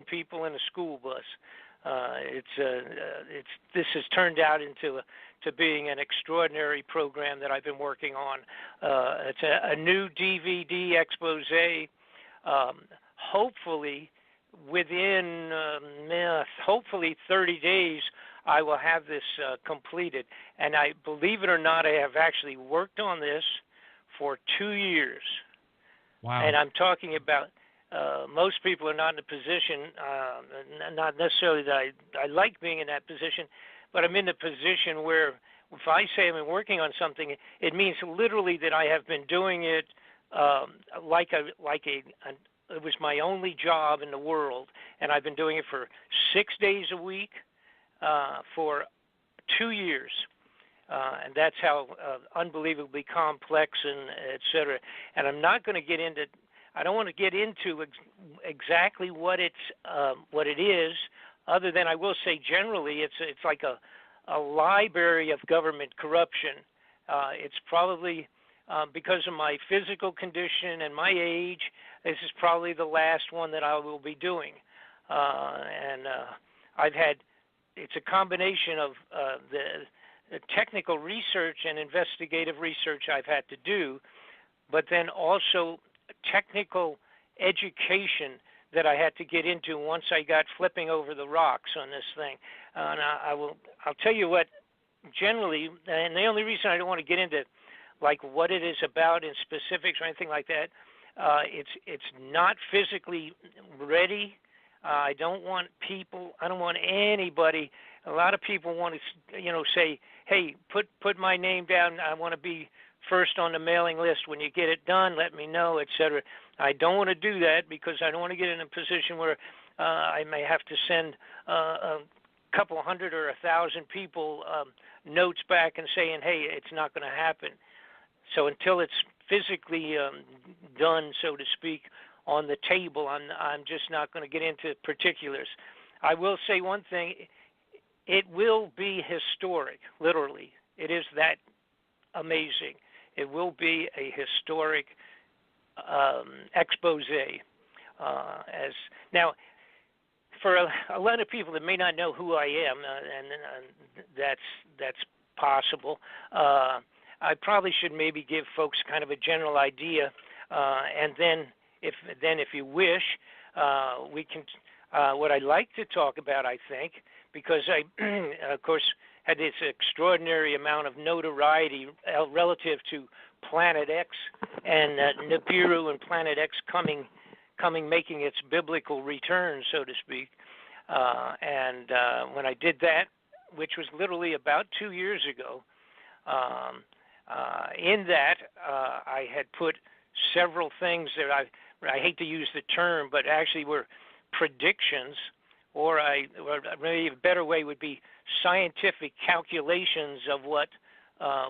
people in a school bus. This has turned out to being an extraordinary program that I've been working on. It's a new DVD expose. Hopefully, within hopefully 30 days, I will have this completed. And I believe it or not, I have actually worked on this for 2 years. Wow. And I'm talking about most people are not in a position, not necessarily that I like being in that position, but I'm in a position where if I say I've been working on something, it means literally that I have been doing it it was my only job in the world, and I've been doing it for 6 days a week for 2 years. And that's how unbelievably complex and et cetera. And I'm not going to get into, I don't want to get into exactly what it is, other than I will say generally it's like a library of government corruption. It's probably because of my physical condition and my age, this is probably the last one that I will be doing. I've had, it's a combination of the technical research and investigative research I've had to do, but then also technical education that I had to get into once I got flipping over the rocks on this thing. And I'll tell you what, generally, and the only reason I don't want to get into like what it is about in specifics or anything like that, it's not physically ready. I don't want anybody. A lot of people want to, say, hey, put my name down. I want to be first on the mailing list. When you get it done, let me know, et cetera. I don't want to do that because I don't want to get in a position where I may have to send a couple hundred or 1,000 people notes back and saying, hey, it's not going to happen. So until it's physically done, so to speak, on the table, I'm just not going to get into particulars. I will say one thing. It will be historic, literally. It is that amazing. It will be a historic expose. Now, for a lot of people that may not know who I am, and that's possible, I probably should maybe give folks kind of a general idea, and then if you wish, we can. What I'd like to talk about, I think, because I, of course, had this extraordinary amount of notoriety relative to Planet X and Nibiru and Planet X making its biblical return, so to speak. And when I did that, which was literally about 2 years ago, in that I had put several things that I hate to use the term, but actually were predictions, or maybe a better way would be scientific calculations of what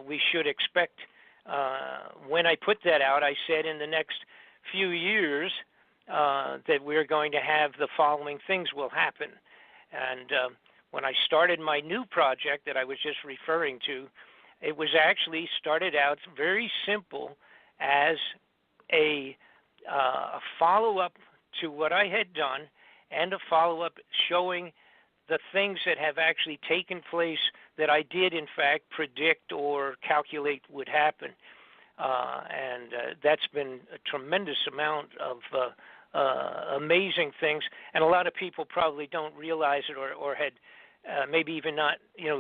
we should expect. When I put that out, I said in the next few years that we're going to have the following things will happen. And when I started my new project that I was just referring to, it was actually started out very simple as a follow-up to what I had done and a follow-up showing the things that have actually taken place that I did, in fact, predict or calculate would happen. And that's been a tremendous amount of amazing things. And a lot of people probably don't realize it or had maybe even not,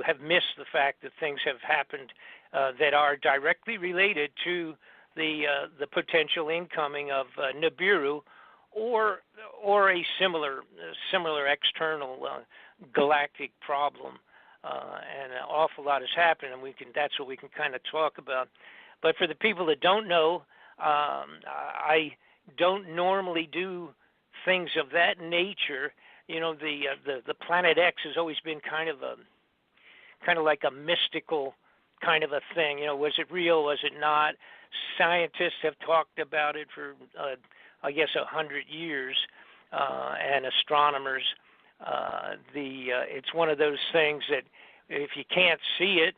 have missed the fact that things have happened that are directly related to the potential incoming of Nibiru or a similar external galactic problem, and an awful lot has happened, and that's what we can kind of talk about. But for the people that don't know, I don't normally do things of that nature. The Planet X has always been kind of like a mystical kind of a thing. Was it real? Was it not? Scientists have talked about it for, I guess, 100 years, and astronomers. It's one of those things that if you can't see it,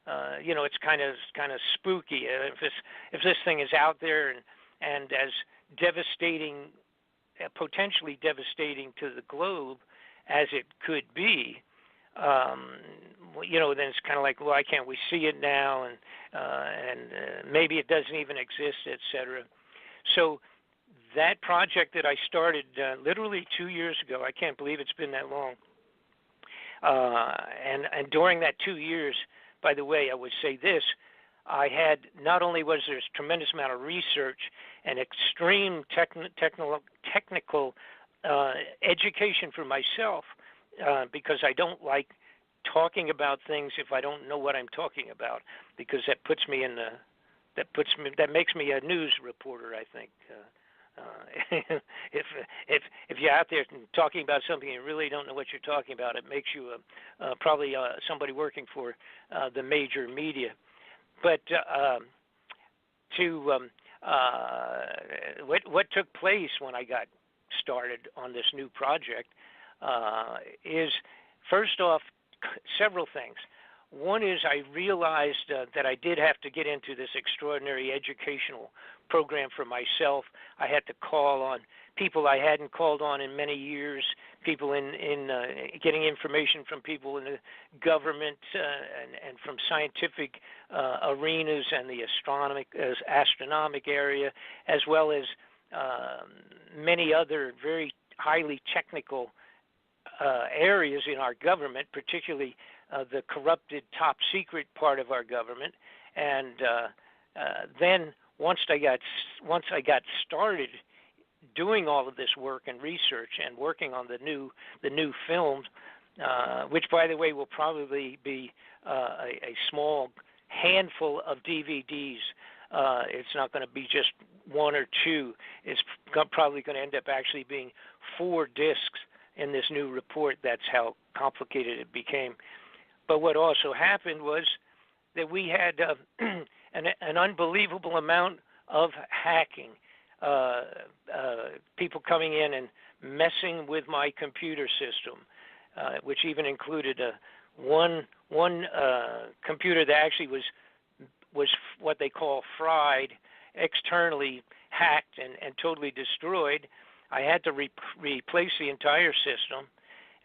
it's kind of spooky. If this thing is out there and as devastating potentially devastating to the globe as it could be, then it's kind of like, why can't we see it now? And maybe it doesn't even exist, etc. So that project that I started literally 2 years ago, I can't believe it's been that long. And during that 2 years, by the way, I would say this, I had, not only was there a tremendous amount of research and extreme technical education for myself, because I don't like talking about things if I don't know what I'm talking about, because that makes me a news reporter, I think. If you're out there talking about something and you really don't know what you're talking about, it makes you probably somebody working for the major media. But what took place when I got started on this new project is, first off, several things. One is I realized that I did have to get into this extraordinary educational program for myself. I had to call on people I hadn't called on in many years, people in getting information from people in the government and from scientific arenas and the astronomic area, as well as many other very highly technical areas in our government, particularly the corrupted top secret part of our government. And then once I got started doing all of this work and research and working on the new films, which, by the way, will probably be a small handful of DVDs. It's not going to be just one or two. It's probably going to end up actually being 4 discs in this new report. That's how complicated it became. But what also happened was that we had an unbelievable amount of hacking, people coming in and messing with my computer system, which even included one computer that actually was what they call fried, externally hacked and totally destroyed. I had to replace the entire system,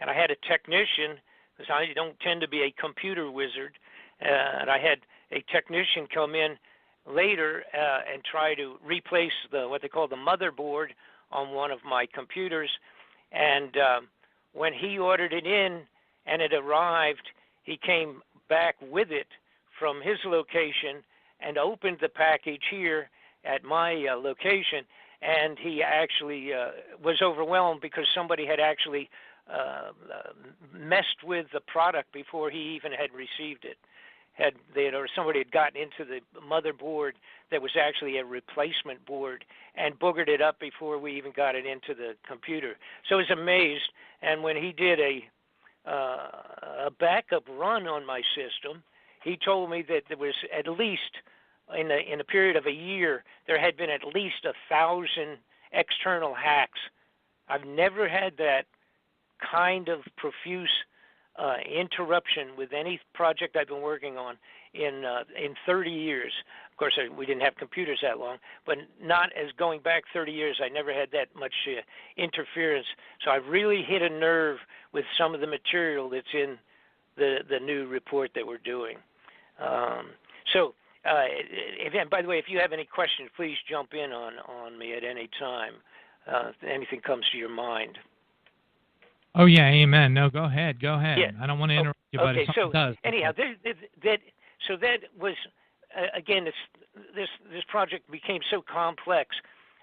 and I had a technician, because I don't tend to be a computer wizard, and I had a technician come in later and try to replace what they call the motherboard on one of my computers. And when he ordered it in and it arrived, he came back with it from his location and opened the package here at my location, and he actually was overwhelmed because somebody had actually messed with the product before he even had received it. Or somebody had gotten into the motherboard that was actually a replacement board and boogered it up before we even got it into the computer. So I was amazed, and when he did a backup run on my system, he told me that there was at least, in a period of a year, there had been at least 1,000 external hacks. I've never had that kind of profuse interruption with any project I've been working on in 30 years. Of course, we didn't have computers that long, but not as going back 30 years, I never had that much interference. So I really hit a nerve with some of the material that's in the new report that we're doing. And by the way, if you have any questions, please jump in on me at any time. If anything comes to your mind. Oh, yeah, amen. No, go ahead. Yeah. I don't want to interrupt you, but okay, if something does. Anyhow, that was, again, this project became so complex,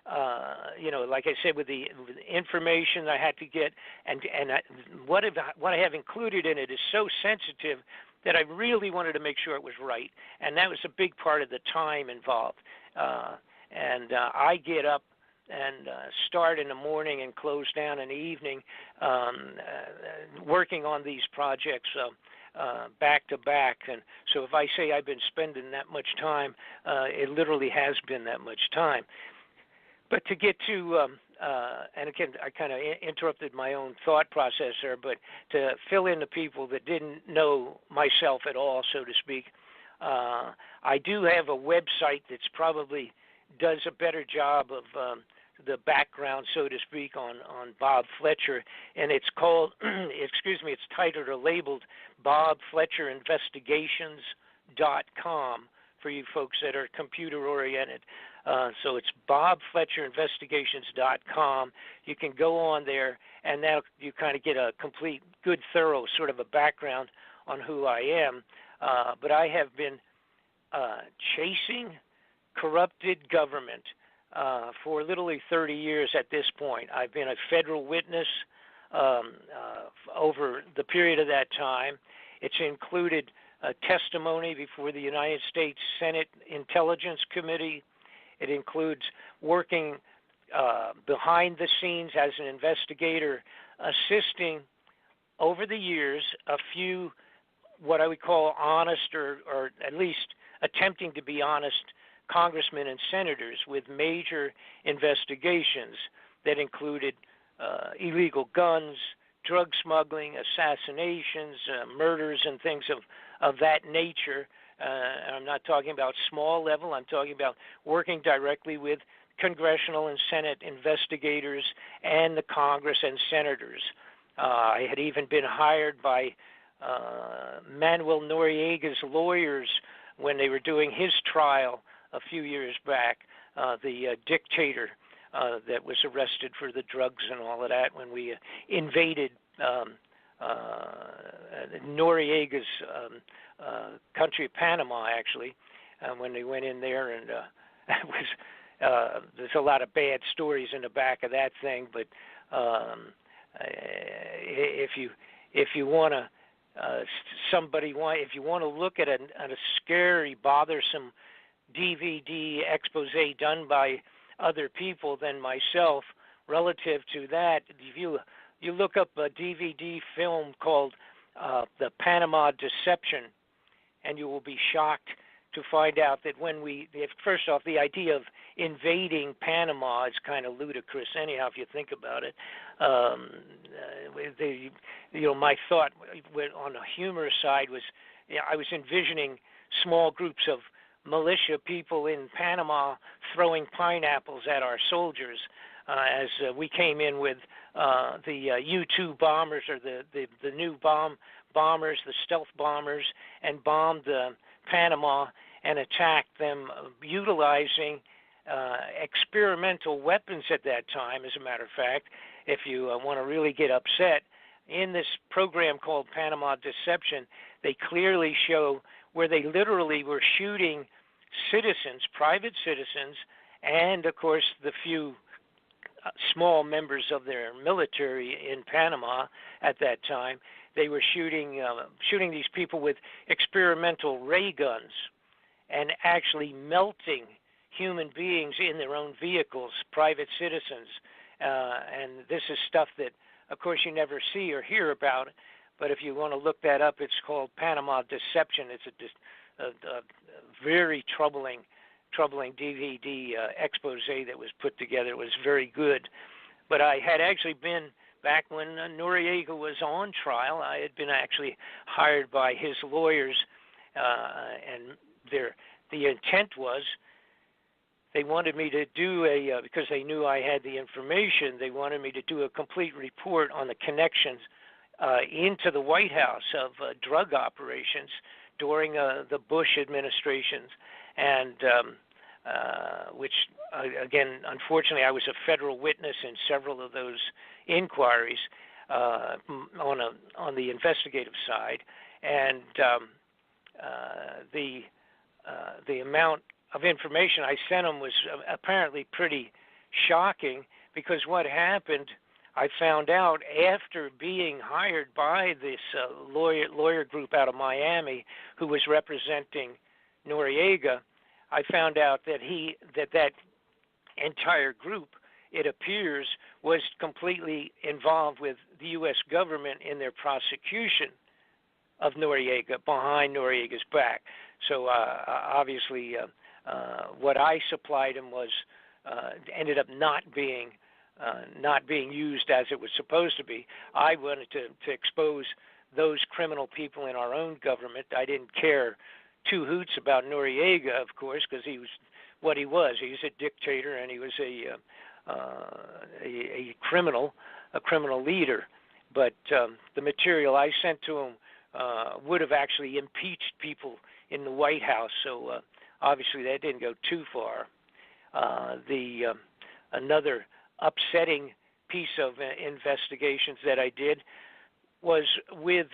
like I said, with the information I had to get, and what I have included in it is so sensitive that I really wanted to make sure it was right, and that was a big part of the time involved. I get up and start in the morning and close down in the evening, working on these projects back to back. And so if I say I've been spending that much time, it literally has been that much time. But to get to, and again, I kind of interrupted my own thought process there, but to fill in the people that didn't know myself at all, so to speak, I do have a website that's probably does a better job of the background, so to speak, on Bob Fletcher, and it's called, it's titled or labeled Bob Fletcher Investigations.com for you folks that are computer oriented. So it's bobfletcherinvestigations.com. You can go on there, and now you kind of get a complete, good, thorough sort of a background on who I am. But I have been chasing corrupted government for literally 30 years at this point. I've been a federal witness over the period of that time. It's included testimony before the United States Senate Intelligence Committee. It includes working behind the scenes as an investigator, assisting over the years a few what I would call honest or at least attempting to be honest congressmen and senators with major investigations that included illegal guns, drug smuggling, assassinations, murders, and things of that nature. I'm not talking about small level. I'm talking about working directly with congressional and Senate investigators and the Congress and senators. I had even been hired by Manuel Noriega's lawyers when they were doing his trial a few years back, the dictator that was arrested for the drugs and all of that when we invaded Noriega's country of Panama, actually, when they went in there, and it was there's a lot of bad stories in the back of that thing. But if you want to if you want to look at a scary, bothersome DVD expose done by other people than myself relative to that, if you look up a DVD film called The Panama Deception, and you will be shocked to find out that first off, the idea of invading Panama is kind of ludicrous anyhow if you think about it. My thought on the humorous side was, I was envisioning small groups of militia people in Panama throwing pineapples at our soldiers as we came in with the U-2 bombers, or the new bombers, the stealth bombers, and bombed Panama and attacked them utilizing experimental weapons at that time. As a matter of fact, if you want to really get upset, in this program called Panama Deception, they clearly show where they literally were shooting citizens, private citizens, and of course the few small members of their military in Panama at that time. They were shooting these people with experimental ray guns and actually melting human beings in their own vehicles, private citizens. And this is stuff that, of course, you never see or hear about. But if you want to look that up, it's called Panama Deception. It's a very troubling DVD expose that was put together. It was very good. But I had actually been, back when Noriega was on trial, I had been actually hired by his lawyers, and the intent was they wanted me to do because they knew I had the information, they wanted me to do a complete report on the connections into the White House of drug operations during the Bush administrations, and which, again, unfortunately, I was a federal witness in several of those inquiries on the investigative side, and the amount of information I sent them was apparently pretty shocking, because what happened, I found out after being hired by this lawyer group out of Miami who was representing Noriega. I found out that that entire group, it appears, was completely involved with the U.S. government in their prosecution of Noriega, behind Noriega's back. So obviously what I supplied him was ended up not being used as it was supposed to be. I wanted to expose those criminal people in our own government. I didn't care two hoots about Noriega, of course, because he was what he was. He was a dictator, and he was a criminal leader. But the material I sent to him would have actually impeached people in the White House. So obviously that didn't go too far. Another upsetting piece of investigations that I did was with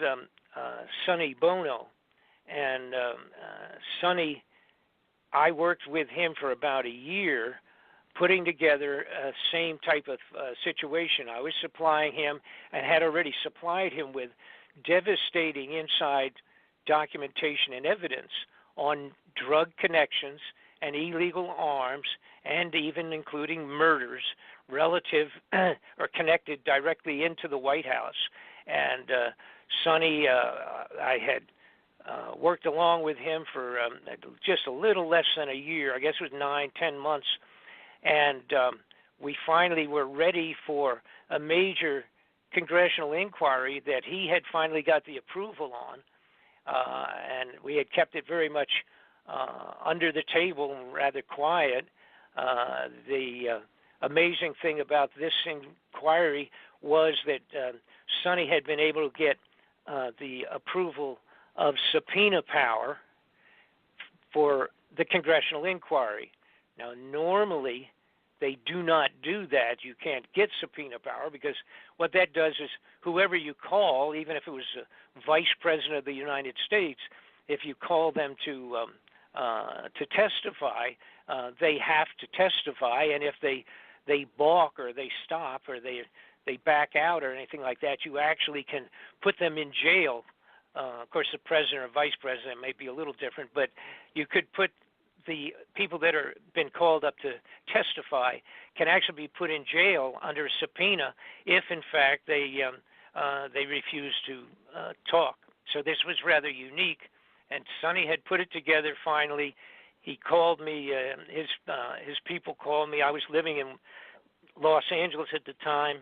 Sonny Bono. And Sonny, I worked with him for about a year, putting together a same type of situation. I was supplying him and had already supplied him with devastating inside documentation and evidence on drug connections and illegal arms, and even including murders relative or connected directly into the White House. And Sonny, I had worked along with him for just a little less than a year. I guess it was 9-10 months. And we finally were ready for a major congressional inquiry that he had finally got the approval on. And we had kept it very much under the table and rather quiet. The amazing thing about this inquiry was that Sonny had been able to get the approval of subpoena power for the congressional inquiry. Now, normally, they do not do that. You can't get subpoena power because what that does is whoever you call, even if it was the Vice President of the United States, if you call them to testify, they have to testify, and if they balk or they stop or they back out or anything like that, you actually can put them in jail. Of course, the president or vice president may be a little different, but you could put the people that are been called up to testify can actually be put in jail under subpoena if, in fact, they refuse to talk. So this was rather unique, and Sonny had put it together finally. He called me. His people called me. I was living in Los Angeles at the time.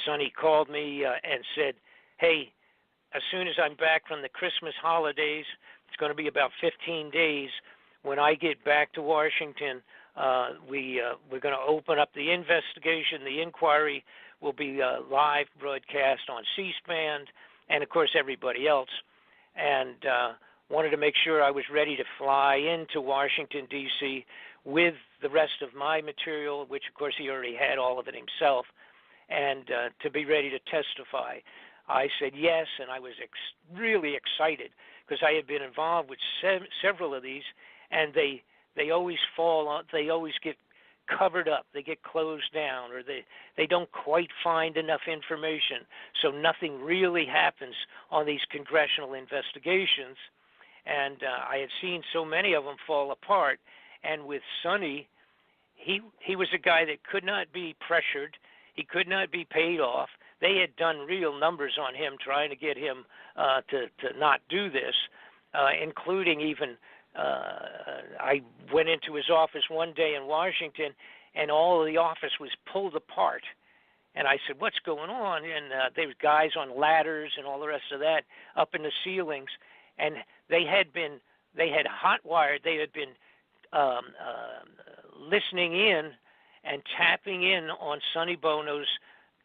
Sonny called me and said, "Hey, as soon as I'm back from the Christmas holidays, it's going to be about 15 days. When I get back to Washington, we're going to open up the investigation. The inquiry will be live broadcast on C-SPAN and, of course, everybody else." And wanted to make sure I was ready to fly into Washington, D.C. with the rest of my material, which, of course, he already had all of it himself, and to be ready to testify. I said yes, and I was really excited because I had been involved with several of these, and they always fall on, they always get covered up, they get closed down, or they don't quite find enough information, so nothing really happens on these congressional investigations. And I had seen so many of them fall apart, and with Sonny, he was a guy that could not be pressured, he could not be paid off. They had done real numbers on him trying to get him to not do this, including even I went into his office one day in Washington, and all of the office was pulled apart. And I said, "What's going on?" And there were guys on ladders and all the rest of that up in the ceilings, and they had hotwired. They had been listening in and tapping in on Sonny Bono's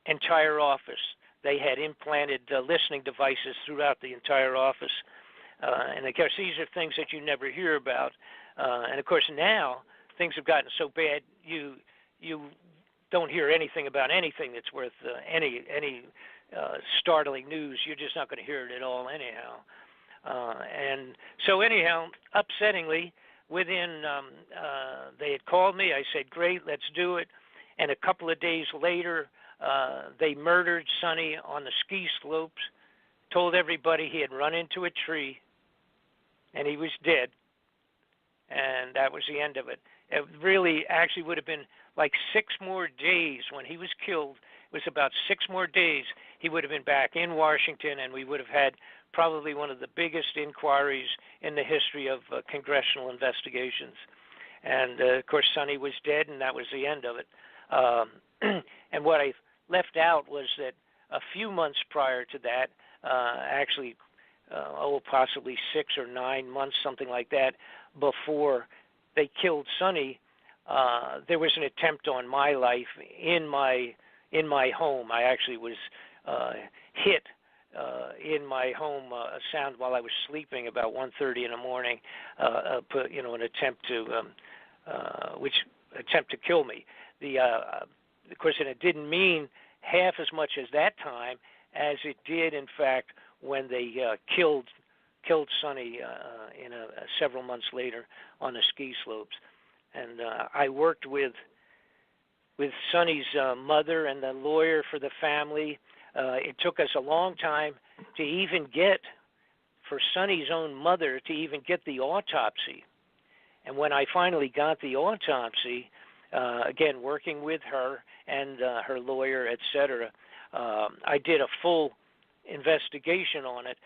entire office. They had implanted listening devices throughout the entire office. And of course, these are things that you never hear about. And of course, now things have gotten so bad, you don't hear anything about anything that's worth any startling news. You're just not going to hear it at all anyhow. And so anyhow, upsettingly, within they had called me. I said, "Great, let's do it." And a couple of days later, they murdered Sonny on the ski slopes, told everybody he had run into a tree, and he was dead. And that was the end of it. It really actually would have been like 6 more days when he was killed. It was about 6 more days he would have been back in Washington, and we would have had probably one of the biggest inquiries in the history of congressional investigations. And, of course, Sonny was dead, and that was the end of it. And what I left out was that a few months prior to that, actually, possibly 6 or 9 months, something like that, before they killed Sonny, there was an attempt on my life in my home. I actually was hit in my home, a sound while I was sleeping about 1:30 in the morning. An attempt to kill me. Of course, and it didn't mean half as much as that time as it did, in fact, when they killed Sonny several months later on the ski slopes. And I worked with Sonny's mother and the lawyer for the family. It took us a long time to even get, for Sonny's own mother, to even get the autopsy. And when I finally got the autopsy, again, working with her and her lawyer, etc., I did a full investigation on it.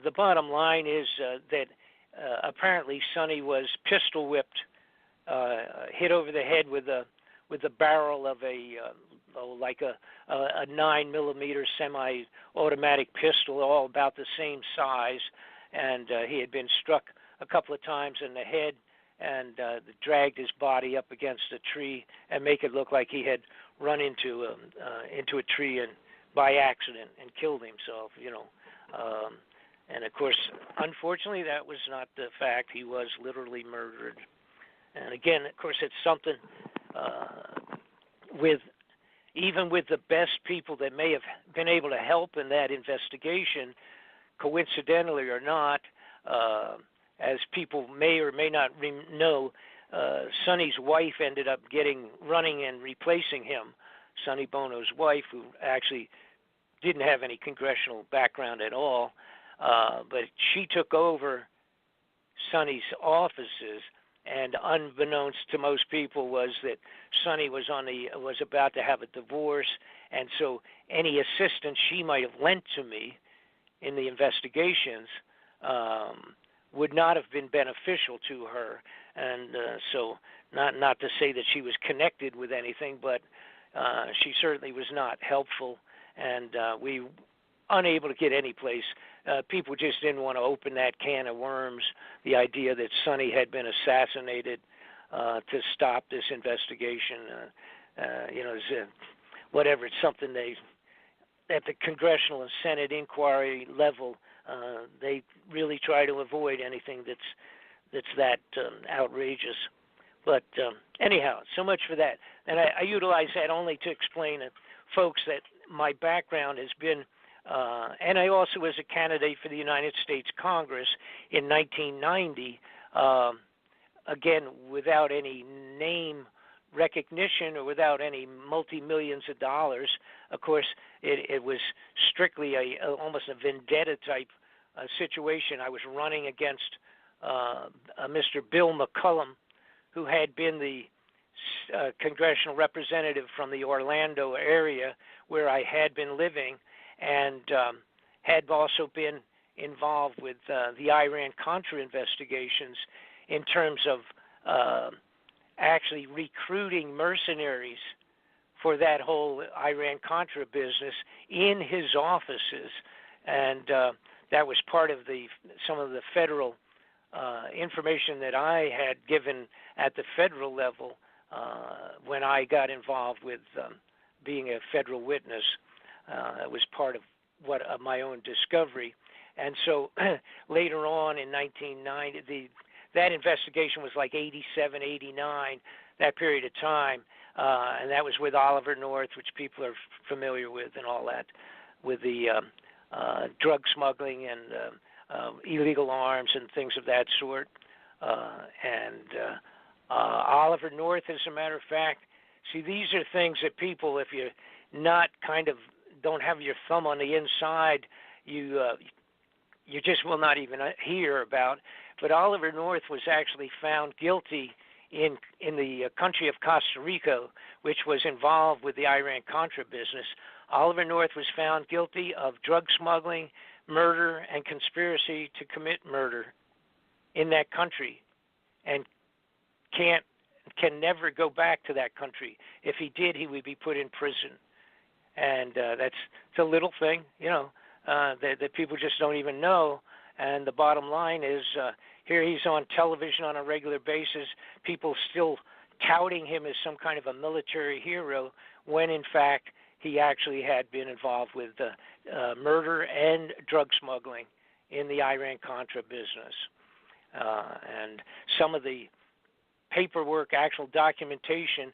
The bottom line is that apparently Sonny was pistol whipped, hit over the head with the barrel of a 9mm semi-automatic pistol, all about the same size, and he had been struck a couple of times in the head and dragged his body up against a tree and make it look like he had run into a tree and by accident and killed himself. And of course, unfortunately, that was not the fact. He was literally murdered. And again, of course, it's something even with the best people that may have been able to help in that investigation, coincidentally or not, as people may or may not know, Sonny's wife ended up running and replacing him. Sonny Bono's wife, who actually didn't have any congressional background at all, but she took over Sonny's offices, and unbeknownst to most people was that Sonny was about to have a divorce, and so any assistance she might have lent to me in the investigations would not have been beneficial to her. And so not to say that she was connected with anything, but she certainly was not helpful, and we unable to get any place. People just didn't want to open that can of worms, the idea that Sonny had been assassinated to stop this investigation. Whatever, it's something at the congressional and Senate inquiry level, they really try to avoid anything that's that outrageous. But anyhow, so much for that. And I utilize that only to explain to folks that my background has been, and I also was a candidate for the United States Congress in 1990, again, without any name recognition or without any multi-millions of dollars. Of course, it was strictly almost a vendetta type situation. I was running against Mr. Bill McCullum, who had been the congressional representative from the Orlando area where I had been living, and had also been involved with the Iran-Contra investigations in terms of actually recruiting mercenaries for that whole Iran-Contra business in his offices. And that was part of some of the federal information that I had given at the federal level when I got involved with being a federal witness. It was part of my own discovery. And so later on in 1990, that investigation was like 87, 89, that period of time, and that was with Oliver North, which people are familiar with and all that, with the drug smuggling and illegal arms and things of that sort. Oliver North, as a matter of fact, see, these are things that people, if you're not kind of don't have your thumb on the inside, you just will not even hear about. But Oliver North was actually found guilty in the country of Costa Rica, which was involved with the Iran-Contra business. Oliver North was found guilty of drug smuggling, murder, and conspiracy to commit murder in that country, and can never go back to that country. If he did, he would be put in prison. And it's a little thing, that people just don't even know. And the bottom line is, here he's on television on a regular basis. People still touting him as some kind of a military hero when in fact he actually had been involved with murder and drug smuggling in the Iran-Contra business. And some of the paperwork, actual documentation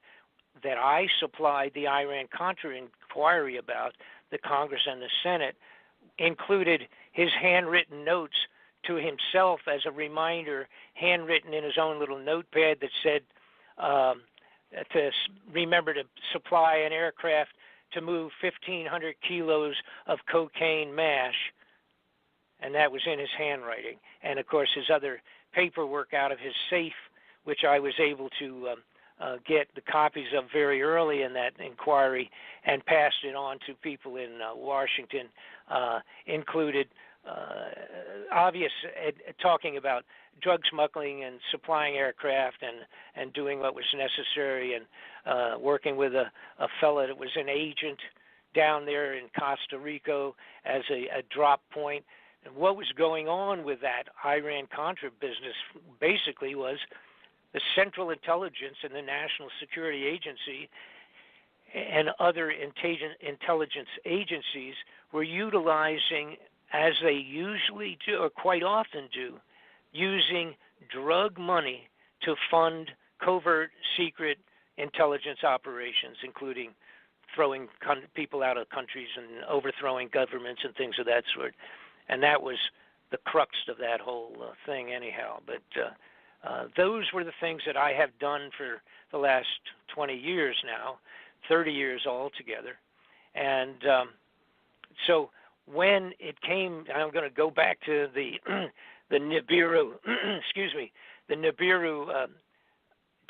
that I supplied the Iran-Contra inquiry about, the Congress and the Senate, included his handwritten notes to himself as a reminder, handwritten in his own little notepad that said to remember to supply an aircraft to move 1,500 kilos of cocaine mash, and that was in his handwriting. And, of course, his other paperwork out of his safe, which I was able to get the copies of very early in that inquiry and passed it on to people in Washington, included obvious talking about drug smuggling and supplying aircraft and doing what was necessary, and working with a fellow that was an agent down there in Costa Rica as a drop point. And what was going on with that Iran-Contra business basically was the Central Intelligence and the National Security Agency and other intelligence agencies were utilizing, as they usually do, or quite often do, using drug money to fund covert, secret intelligence operations, including throwing people out of countries and overthrowing governments and things of that sort. And that was the crux of that whole thing anyhow. But those were the things that I have done for the last 20 years now, 30 years altogether. And so when it came, I'm going to go back to the Nibiru, the Nibiru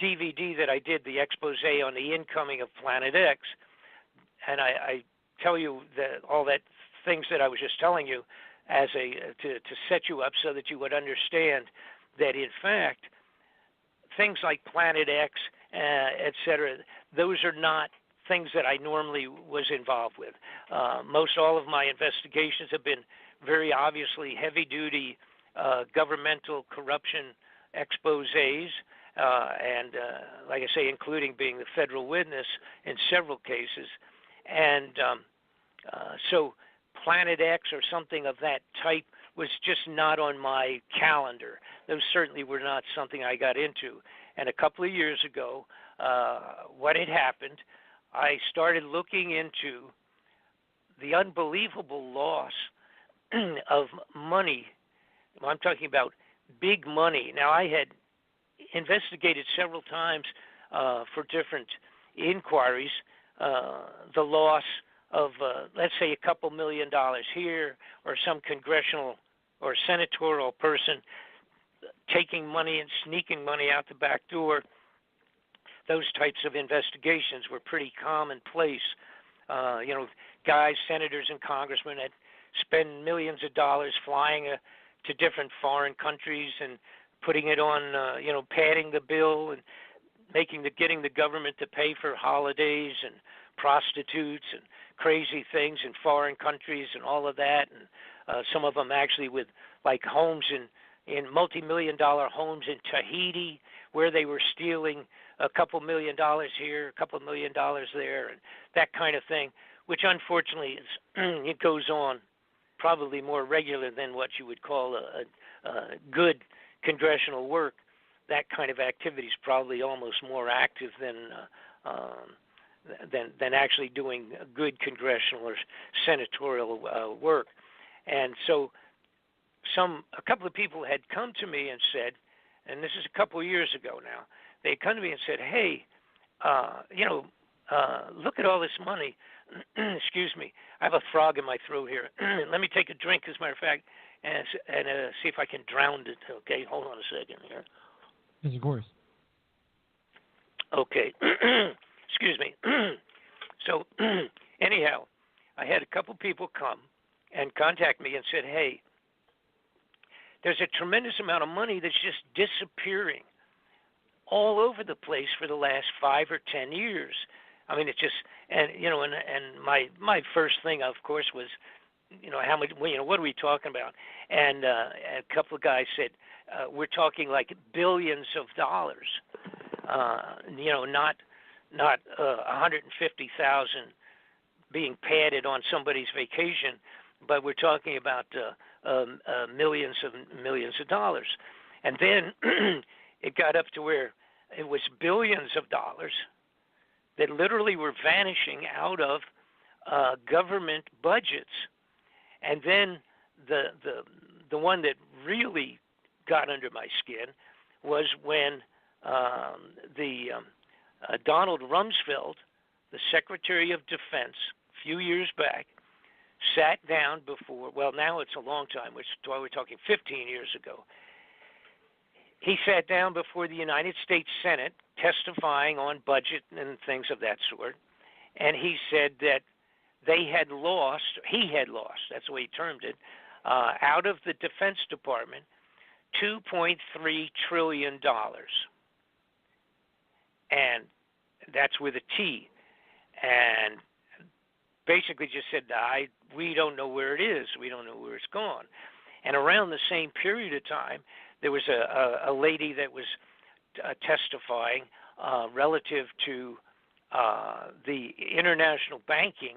DVD that I did, the expose on the incoming of Planet X. And I tell you that all that things that I was just telling you as to set you up so that you would understand that, in fact, things like Planet X, et cetera, those are not things that I normally was involved with. Most all of my investigations have been very obviously heavy-duty governmental corruption exposés, and like I say, including being the federal witness in several cases. And so Planet X or something of that type was just not on my calendar. Those certainly were not something I got into. And a couple of years ago, what had happened, I started looking into the unbelievable loss of money. I'm talking about big money. Now, I had investigated several times for different inquiries the loss of, let's say, a couple $1 million here, or some congressional or senatorial person taking money and sneaking money out the back door. Those types of investigations were pretty commonplace. Guys, senators and congressmen had spent millions of dollars flying to different foreign countries and putting it on, padding the bill and getting the government to pay for holidays and prostitutes and crazy things in foreign countries and all of that. And some of them actually with like homes in multi-million-dollar homes in Tahiti, where they were stealing a couple $1 million here, a couple $1 million there, and that kind of thing, which unfortunately it goes on probably more regular than what you would call a good congressional work. That kind of activity is probably almost more active than actually doing good congressional or senatorial work. And so a couple of people had come to me and said, and this is a couple of years ago now, they had come to me and said, hey, look at all this money. Excuse me, I have a frog in my throat here. Let me take a drink, as a matter of fact, and see if I can drown it. Okay, hold on a second here. Yes, of course. Okay. Excuse me. So, anyhow, I had a couple people come and contact me and said, hey, there's a tremendous amount of money that's just disappearing all over the place for the last 5 or 10 years. I mean, it's just, and my first thing, of course, was, how much, what are we talking about? And a couple of guys said, we're talking like billions of dollars. not 150,000 being padded on somebody's vacation, but we're talking about millions of dollars. And then it got up to where it was billions of dollars that literally were vanishing out of government budgets. And then the one that really got under my skin was when Donald Rumsfeld, the Secretary of Defense, a few years back, sat down before, well, now it's a long time, which is why we're talking 15 years ago. He sat down before the United States Senate testifying on budget and things of that sort, and he said that he had lost, that's the way he termed it, out of the Defense Department, $2.3 trillion. And that's with a T. And basically just said, we don't know where it is. We don't know where it's gone. And around the same period of time, there was a lady that was testifying relative to the international banking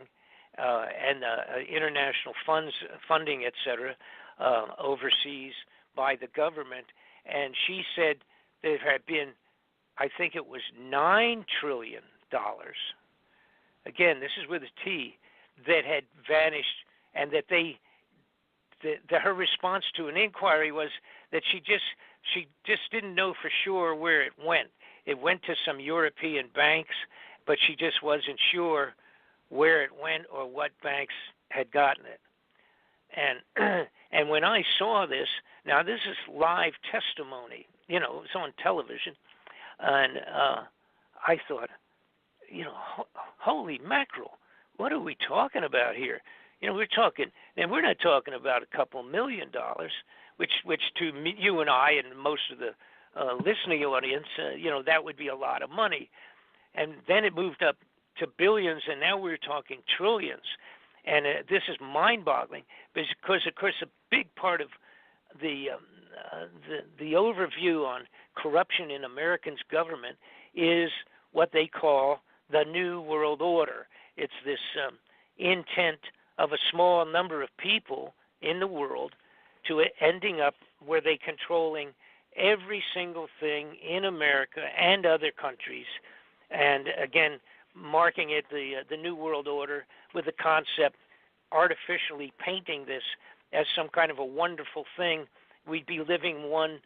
and international funding, et cetera, overseas by the government. And she said there had been, I think it was $9 trillion. Again, this is with a T, that had vanished, and that her response to an inquiry was that she just didn't know for sure where it went. It went to some European banks, but she just wasn't sure where it went or what banks had gotten it. And when I saw this, now this is live testimony, it's on television, and I thought, holy mackerel, what are we talking about here? We're talking, and we're not talking about a couple $1 million, which to me, you and I and most of the listening audience, that would be a lot of money. And then it moved up to billions, and now we're talking trillions. And this is mind-boggling because, of course, a big part of the overview on corruption in Americans' government is what they call the New World Order. It's this intent of a small number of people in the world to ending up where they're controlling every single thing in America and other countries, and again, marking it the New World Order with the concept, artificially painting this as some kind of a wonderful thing. We'd be living one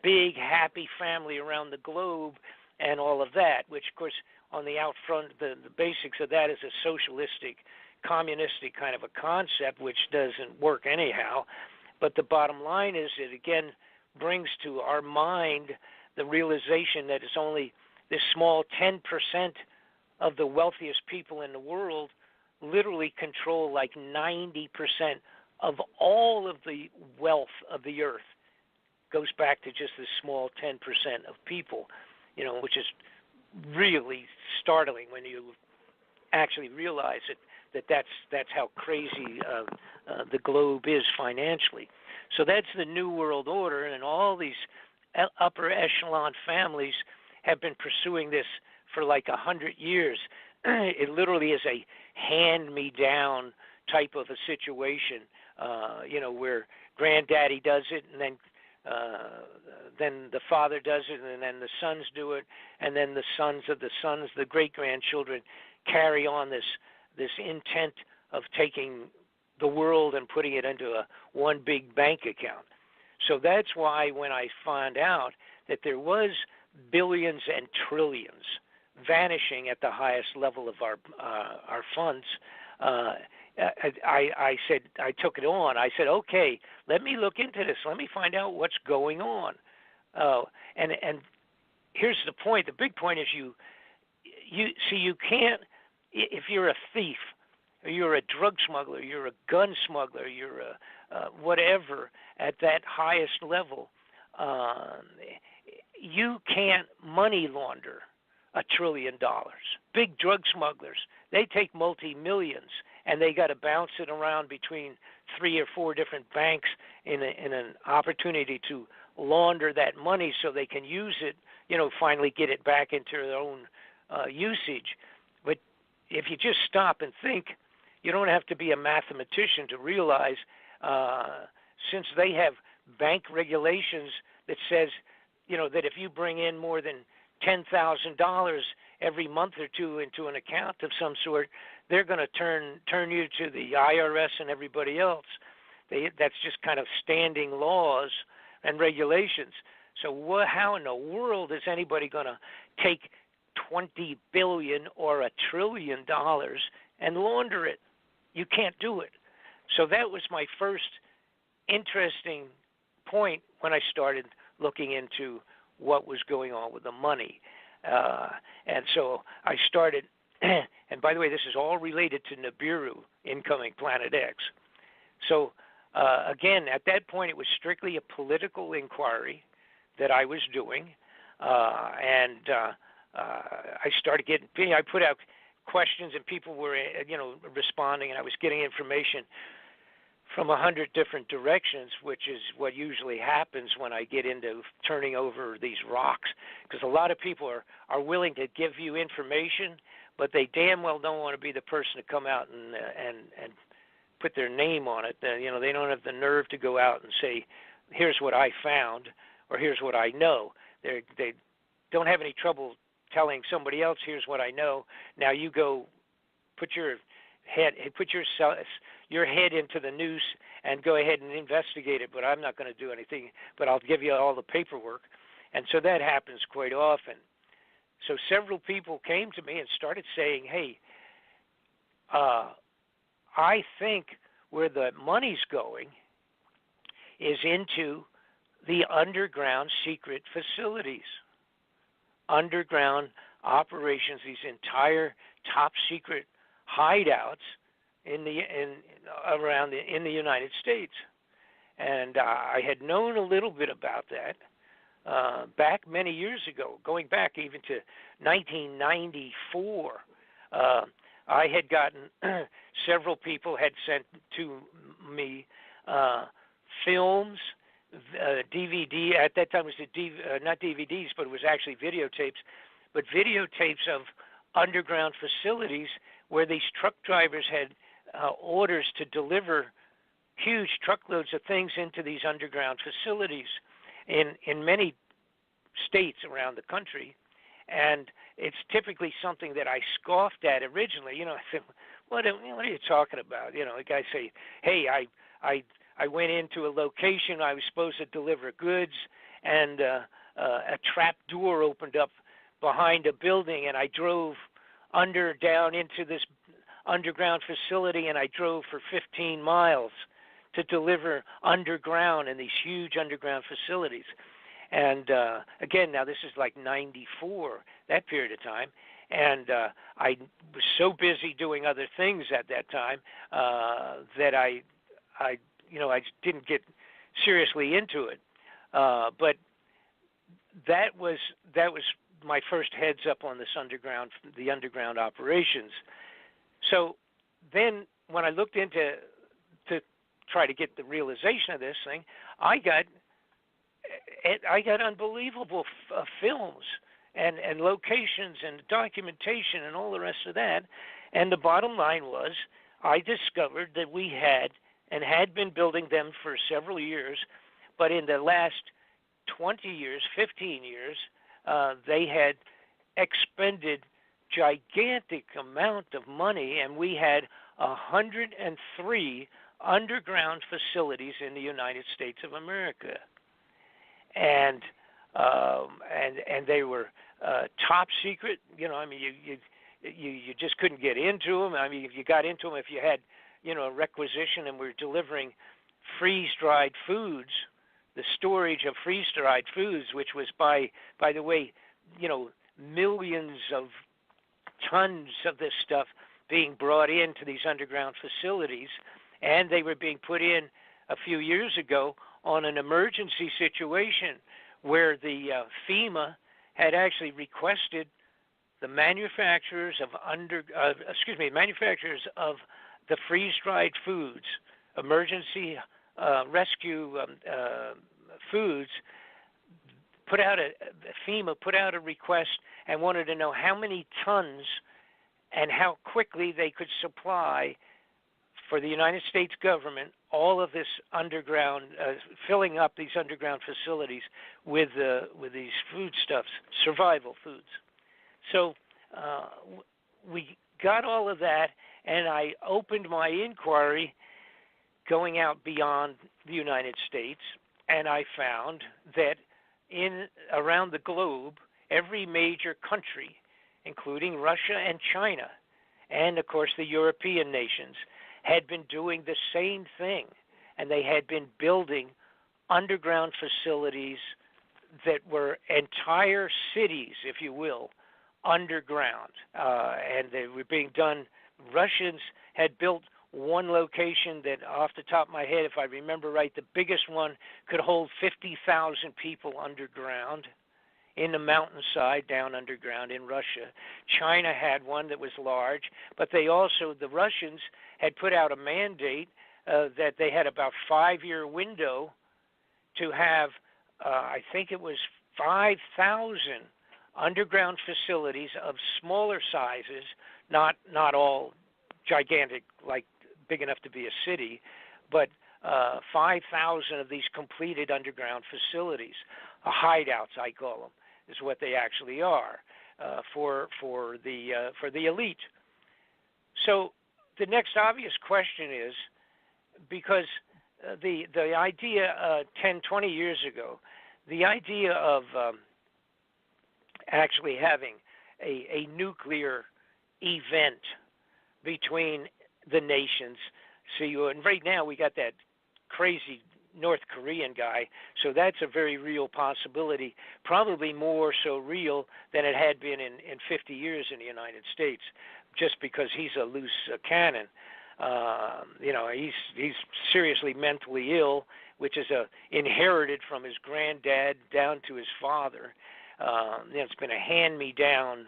big, happy family around the globe and all of that, which, of course, on the out front, the basics of that is a socialistic, communistic kind of a concept, which doesn't work anyhow. But the bottom line is it, again, brings to our mind the realization that it's only this small 10% of the wealthiest people in the world literally control like 90% of all of the wealth of the earth. Goes back to just this small 10% of people, which is really startling when you actually realize that's how crazy the globe is financially. So that's the New World Order, and all these upper echelon families have been pursuing this for like 100 years. It literally is a hand-me-down type of a situation, where granddaddy does it, and then the father does it, and then the sons do it, and then the sons of the sons, the great-grandchildren, carry on this intent of taking the world and putting it into one big bank account. So that's why when I found out that there was billions and trillions vanishing at the highest level of our funds, I said, I took it on. I said, okay, let me look into this. Let me find out what's going on. And here's the point. The big point is you can't, if you're a thief, or you're a drug smuggler, you're a gun smuggler, you're a whatever at that highest level, you can't money launder $1 trillion. Big drug smugglers, they take multi-millions, and they got to bounce it around between 3 or 4 different banks in an opportunity to launder that money so they can use it finally get it back into their own usage. But if you just stop and think, you don't have to be a mathematician to realize, since they have bank regulations that says, that if you bring in more than $10,000 every month or two into an account of some sort, they're going to turn you to the IRS and everybody else. That's just kind of standing laws and regulations. So how in the world is anybody going to take $20 billion or $1 trillion and launder it? You can't do it. So that was my first interesting point when I started looking into what was going on with the money. And so I started, and by the way, this is all related to Nibiru, incoming Planet X. So again, at that point, it was strictly a political inquiry that I was doing. And I started getting, I put out questions and people were, responding, and I was getting information from 100 different directions, which is what usually happens when I get into turning over these rocks, because a lot of people are willing to give you information, but they damn well don't want to be the person to come out and put their name on it. They don't have the nerve to go out and say, here's what I found, or here's what I know. They don't have any trouble telling somebody else, here's what I know. Now you go put your head into the noose and go ahead and investigate it, but I'm not going to do anything, but I'll give you all the paperwork. And so that happens quite often. So several people came to me and started saying, hey, I think where the money's going is into the underground secret facilities, underground operations, these entire top secret hideouts in the United States. And I had known a little bit about that back many years ago, going back even to 1994. I had gotten several people had sent to me films, DVD. At that time, it was not DVDs, but it was actually videotapes. But videotapes of underground facilities where these truck drivers had orders to deliver huge truckloads of things into these underground facilities in many states around the country. And it's typically something that I scoffed at originally. I said, what are you talking about? The guy say, hey, I went into a location, I was supposed to deliver goods, and a trap door opened up behind a building, and I drove down into this underground facility, and I drove for 15 miles to deliver underground in these huge underground facilities. And again, now this is like 94, that period of time, and I was so busy doing other things at that time that I didn't get seriously into it. But that was my first heads up on the underground operations. So then when I looked into to try to get the realization of this thing, I got unbelievable films and locations and documentation and all the rest of that. And the bottom line was, I discovered that we had been building them for several years, but in the last 20 years, 15 years, they had expended gigantic amount of money, and we had 103 underground facilities in the United States of America, and they were top secret. You just couldn't get into them. I mean, if you got into them, if you had a requisition, and we're delivering freeze-dried foods, the storage of freeze-dried foods, which was by the way, millions of tons of this stuff being brought into these underground facilities, and they were being put in a few years ago on an emergency situation where the FEMA had actually requested the manufacturers of the freeze-dried foods, emergency rescue foods, FEMA put out a request and wanted to know how many tons and how quickly they could supply for the United States government all of this underground, filling up these underground facilities with these foodstuffs, survival foods. So we got all of that, and I opened my inquiry going out beyond the United States, and I found that around the globe, every major country, including Russia and China, and of course the European nations, had been doing the same thing, and they had been building underground facilities that were entire cities, if you will, underground, and they were being done. Russians had built one location that, off the top of my head, if I remember right, the biggest one could hold 50,000 people underground in the mountainside down underground in Russia. China had one that was large, but the Russians had put out a mandate that they had about 5-year window to have, I think it was 5,000 underground facilities of smaller sizes, not all gigantic, like big enough to be a city, but 5,000 of these completed underground facilities, hideouts, I call them, is what they actually are for the elite. So the next obvious question is, because the idea 10, 20 years ago, the idea of actually having a nuclear event between the nations. And right now we got that crazy North Korean guy, so that's a very real possibility, probably more so real than it had been in 50 years in the United States, just because he's a loose cannon. He's seriously mentally ill, which is inherited from his granddad down to his father. It's been a hand-me-down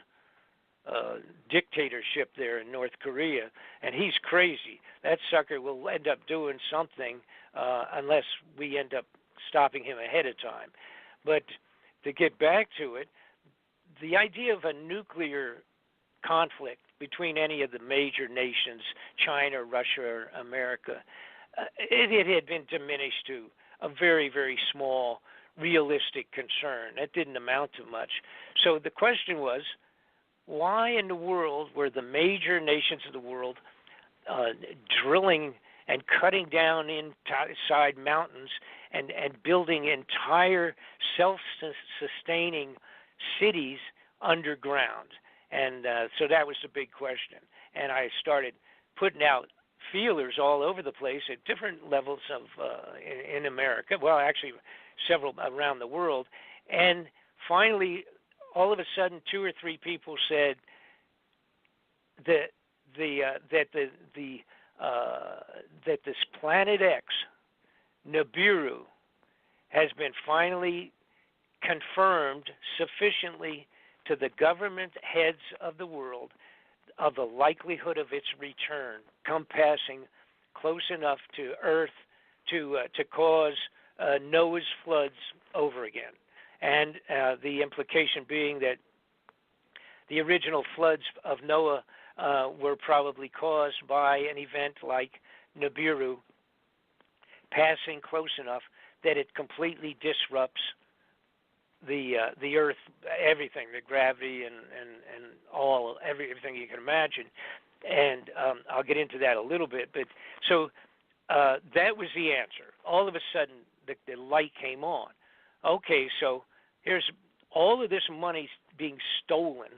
dictatorship there in North Korea, and he's crazy. That sucker will end up doing something unless we end up stopping him ahead of time. But to get back to it, the idea of a nuclear conflict between any of the major nations, China, Russia, or America, it had been diminished to a very, very small, realistic concern. That didn't amount to much. So the question was, why in the world were the major nations of the world drilling and cutting down inside mountains and building entire self-sustaining cities underground? And so that was the big question. And I started putting out feelers all over the place at different levels of in America. Well, actually, several around the world. And finally, all of a sudden, 2 or 3 people said that this Planet X, Nibiru, has been finally confirmed sufficiently to the government heads of the world of the likelihood of its return, come passing close enough to Earth to cause Noah's floods over again. And the implication being that the original floods of Noah were probably caused by an event like Nibiru passing close enough that it completely disrupts the Earth, everything, the gravity and everything you can imagine. And I'll get into that a little bit. But so that was the answer. All of a sudden, the light came on. Okay, so here's all of this money being stolen,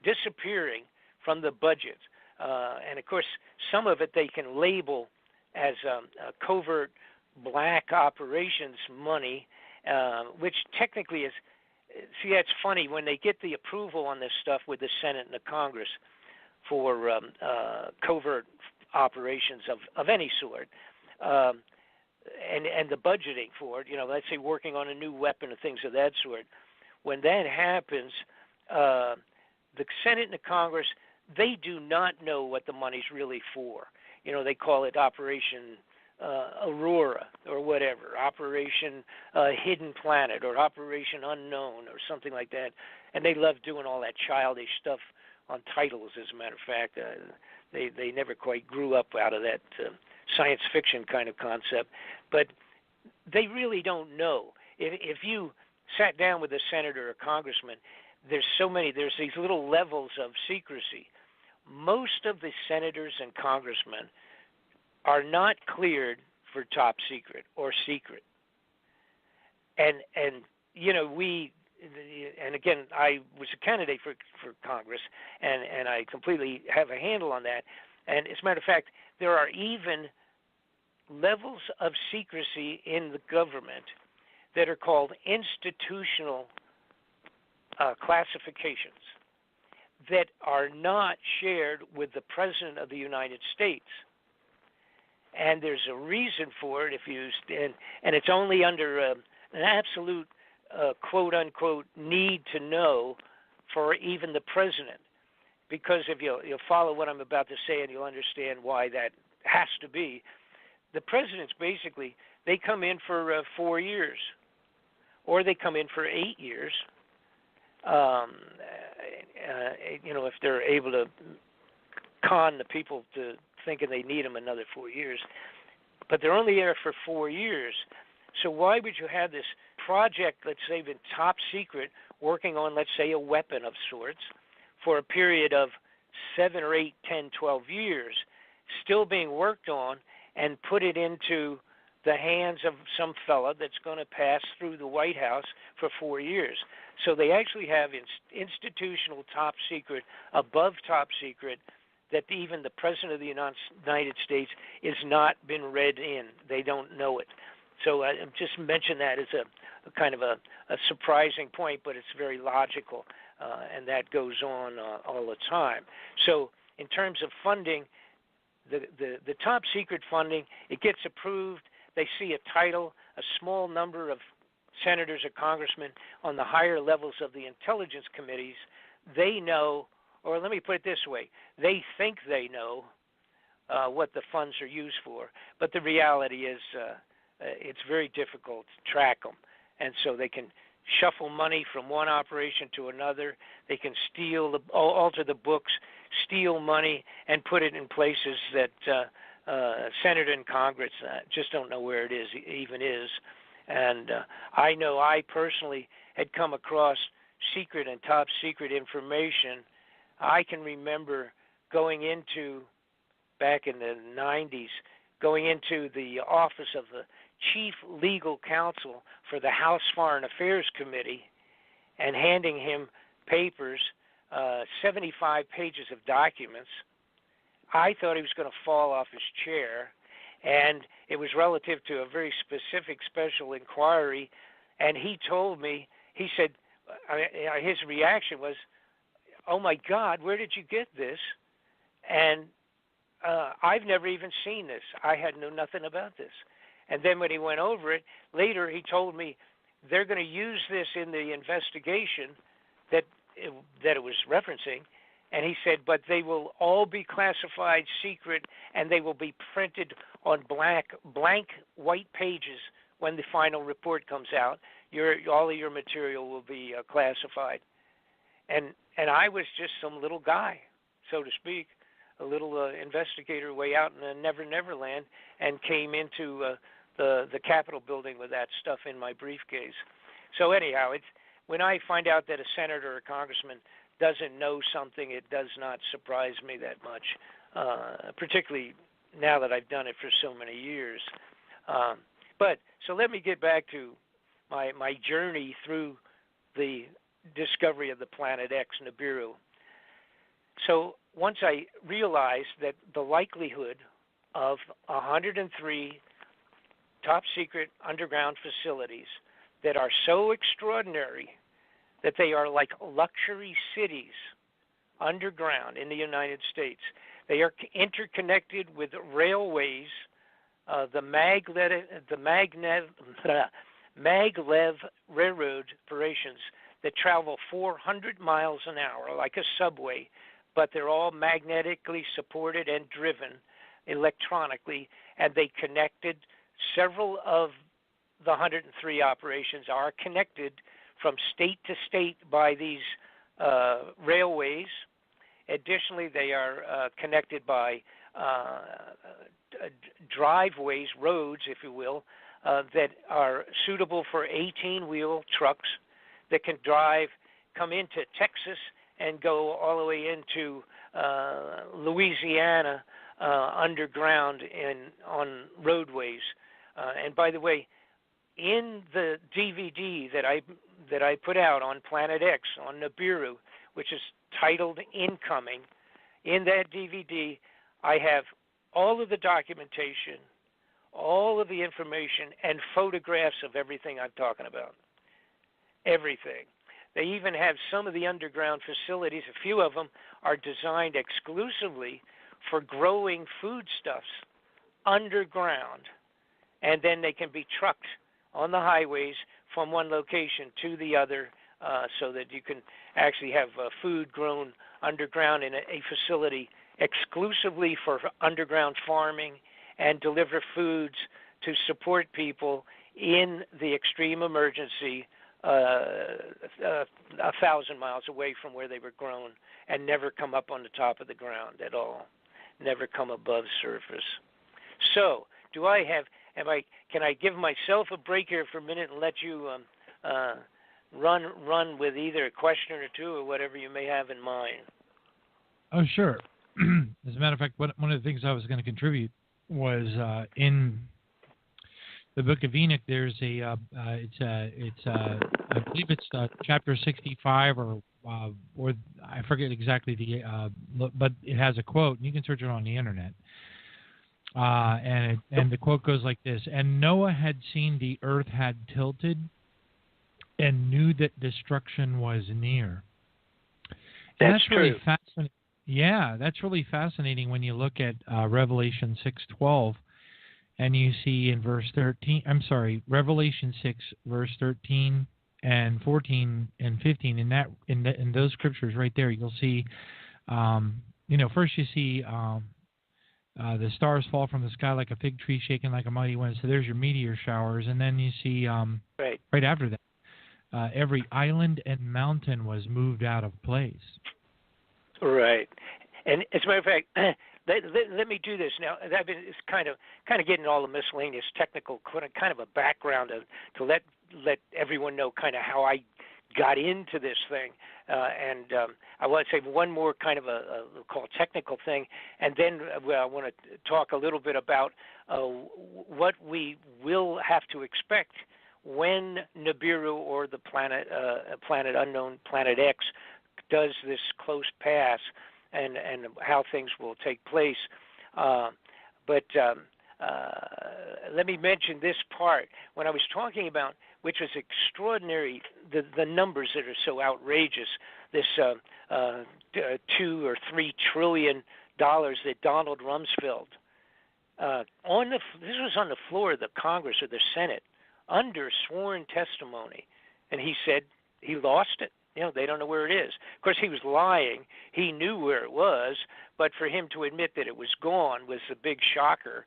disappearing from the budget. And, of course, some of it they can label as covert black operations money, which technically is – see, that's funny. When they get the approval on this stuff with the Senate and the Congress for covert operations of any sort, and the budgeting for it, let's say working on a new weapon and things of that sort, when that happens, the Senate and the Congress, they do not know what the money's really for. They call it Operation Aurora or whatever, Operation Hidden Planet or Operation Unknown or something like that. And they love doing all that childish stuff on titles, as a matter of fact. They never quite grew up out of that science fiction kind of concept. But they really don't know. If you sat down with a senator or congressman, there's these little levels of secrecy. Most of the senators and congressmen are not cleared for top secret or secret. And again, I was a candidate for Congress, and I completely have a handle on that. And as a matter of fact, there are even levels of secrecy in the government that are called institutional classifications that are not shared with the President of the United States. And there's a reason for it, and it's only under an absolute quote-unquote need to know for even the president. Because if you'll follow what I'm about to say, and you'll understand why that has to be, the presidents basically, they come in for 4 years, or they come in for 8 years, if they're able to con the people to thinking they need them another 4 years. But they're only there for 4 years. So why would you have this project, let's say, even top secret, working on, let's say, a weapon of sorts for a period of 7 or 8, 10, 12 years, still being worked on, and put it into the hands of some fella that's going to pass through the White House for 4 years? So they actually have institutional top secret, above top secret, that even the President of the United States is not been read in. They don't know it. So I just mention that as a kind of a surprising point, but it's very logical, and that goes on all the time. So in terms of funding, the top secret funding, it gets approved. They see a title, a small number of senators or congressmen on the higher levels of the intelligence committees. They know, or let me put it this way, they think they know what the funds are used for, but the reality is it's very difficult to track them. And so they can shuffle money from one operation to another. They can alter the books, steal money, and put it in places that Senate and Congress just don't know where it even is. And I know I personally had come across secret and top secret information. I can remember going into, back in the 90s, going into the office of the chief legal counsel for the House Foreign Affairs Committee and handing him papers, 75 pages of documents. I thought he was going to fall off his chair, and it was relative to a very specific special inquiry. And he told me, he said, his reaction was, "Oh my God, where did you get this?" And I've never even seen this. I had known nothing about this. And then when he went over it, later he told me they're going to use this in the investigation that it was referencing. And he said, but they will all be classified secret, and they will be printed on blank white pages when the final report comes out. All of your material will be classified. And I was just some little guy, so to speak, a little investigator way out in the Never Land, and came into the Capitol building with that stuff in my briefcase. So anyhow, when I find out that a senator or a congressman doesn't know something, it does not surprise me that much, particularly now that I've done it for so many years. So let me get back to my journey through the discovery of the Planet X, Nibiru. So once I realized that the likelihood of 103 top secret underground facilities that are so extraordinary that they are like luxury cities underground in the United States. They are interconnected with railways, the maglev railroad operations that travel 400 miles an hour like a subway, but they're all magnetically supported and driven electronically, and they connected several of the 103 operations are connected from state to state by these railways. Additionally, they are connected by driveways, roads, if you will, that are suitable for 18-wheel trucks that can come into Texas and go all the way into Louisiana underground on roadways. And by the way, in the DVD that I put out on Planet X, on Nibiru, which is titled Incoming, in that DVD, I have all of the documentation, all of the information, and photographs of everything I'm talking about. Everything. They even have some of the underground facilities. A few of them are designed exclusively for growing foodstuffs underground, and then they can be trucked on the highways from one location to the other, so that you can actually have food grown underground in a facility exclusively for underground farming and deliver foods to support people in the extreme emergency 1,000 miles away from where they were grown, and never come up on the top of the ground at all, never come above surface. So, can I give myself a break here for a minute and let you run with either a question or two or whatever you may have in mind? Oh, sure. As a matter of fact, one of the things I was going to contribute was in the Book of Enoch. There's I believe it's chapter 65 or I forget exactly but it has a quote, and you can search it on the internet. And the quote goes like this: "And Noah had seen the earth had tilted, and knew that destruction was near." And that's really fascinating. Yeah, that's really fascinating when you look at Revelation 6:12, and you see in verse 13. I'm sorry, Revelation 6 verse 13 and 14 and 15. In those scriptures right there, you'll see. First you see. The stars fall from the sky like a fig tree shaken like a mighty wind. So there's your meteor showers. And then you see right after that, every island and mountain was moved out of place. Right. And as a matter of fact, let me do this now. It's kind of getting all the miscellaneous technical, kind of a background to let everyone know kind of how I got into this thing. And I want to say one more kind of a technical thing, and then I want to talk a little bit about what we will have to expect when Nibiru or the planet unknown, Planet X, does this close pass, and how things will take place. But let me mention this part. When I was talking about, which was extraordinary, the numbers that are so outrageous, this $2 or $3 trillion that Donald Rumsfeld, this was on the floor of the Congress or the Senate, under sworn testimony, and he said he lost it. They don't know where it is. Of course, he was lying. He knew where it was, but for him to admit that it was gone was a big shocker,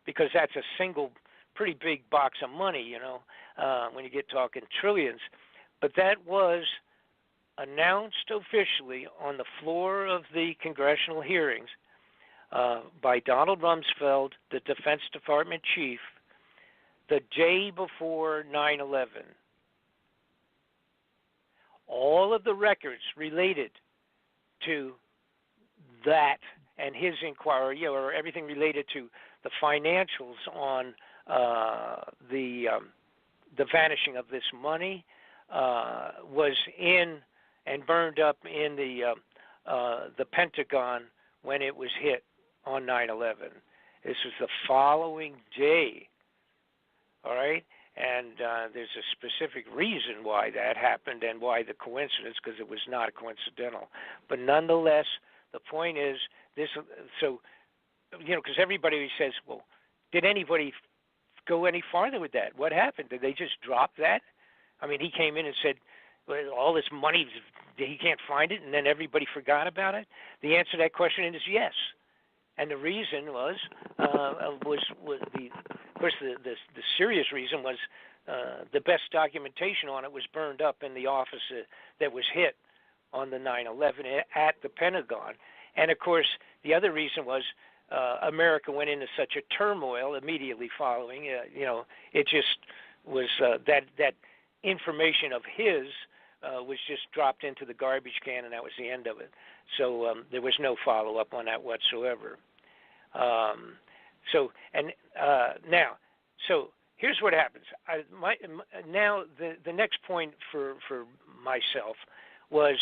because that's a single pretty big box of money, when you get talking trillions. But that was announced officially on the floor of the congressional hearings by Donald Rumsfeld, the Defense Department chief, the day before 9/11. All of the records related to that and his inquiry, or everything related to the financials on the vanishing of this money, was in and burned up in the Pentagon when it was hit on 9/11. This was the following day. All right. And there's a specific reason why that happened and why the coincidence, because it was not coincidental. But nonetheless, the point is this. So, because everybody says, well, did anybody go any farther with that? What happened? Did they just drop that? I mean, he came in and said, well, all this money, he can't find it, and then everybody forgot about it? The answer to that question is yes. And the reason was the serious reason was the best documentation on it was burned up in the office that was hit on the 9/11 at the Pentagon. And of course, the other reason was America went into such a turmoil immediately following. It just was that information of his was just dropped into the garbage can, and that was the end of it. So there was no follow-up on that whatsoever. So here's what happens. Now the next point for myself was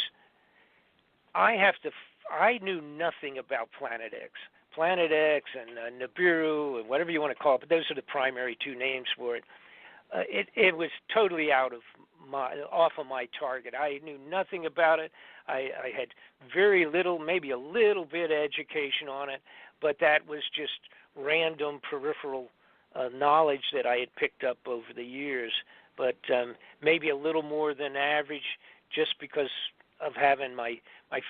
I knew nothing about Planet X. Planet X and Nibiru and whatever you want to call it, but those are the primary two names for it. It was totally off of my target. I knew nothing about it. I had very little, maybe a little bit of education on it, but that was just random peripheral knowledge that I had picked up over the years, but maybe a little more than average just because of having my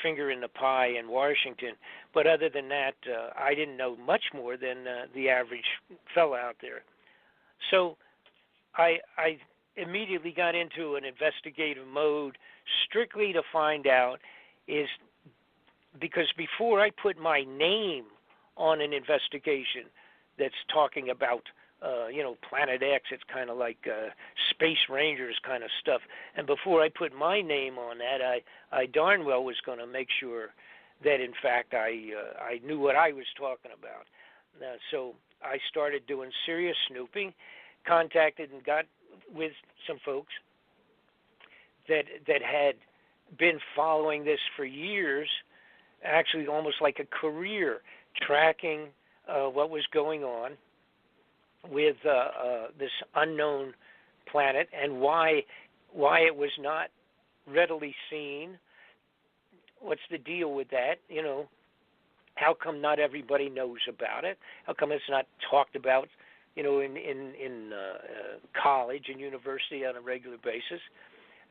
finger in the pie in Washington. But other than that, I didn't know much more than the average fellow out there. So I immediately got into an investigative mode strictly to find out because before I put my name on an investigation that's talking about Planet X, it's kind of like Space Rangers kind of stuff. And before I put my name on that, I darn well was going to make sure that, in fact, I knew what I was talking about. So I started doing serious snooping, contacted and got with some folks that had been following this for years, actually almost like a career, tracking what was going on with this unknown planet and why it was not readily seen. What's the deal with that? How come not everybody knows about it? How come it's not talked about, in college and university on a regular basis,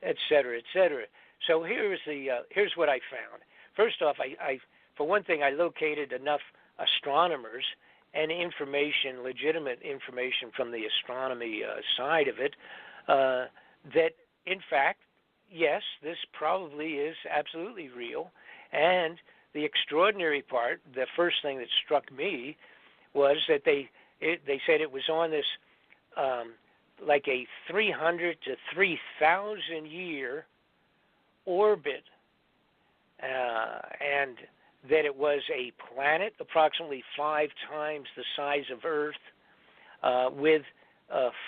et cetera, et cetera? So here's what I found. First off, I for one thing, I located enough astronomers and legitimate information from the astronomy side of it, that in fact, yes, this probably is absolutely real. And the extraordinary part, the first thing that struck me, was that they said it was on this like a 300 to 3,000 year orbit, and that it was a planet approximately 5 times the size of Earth, with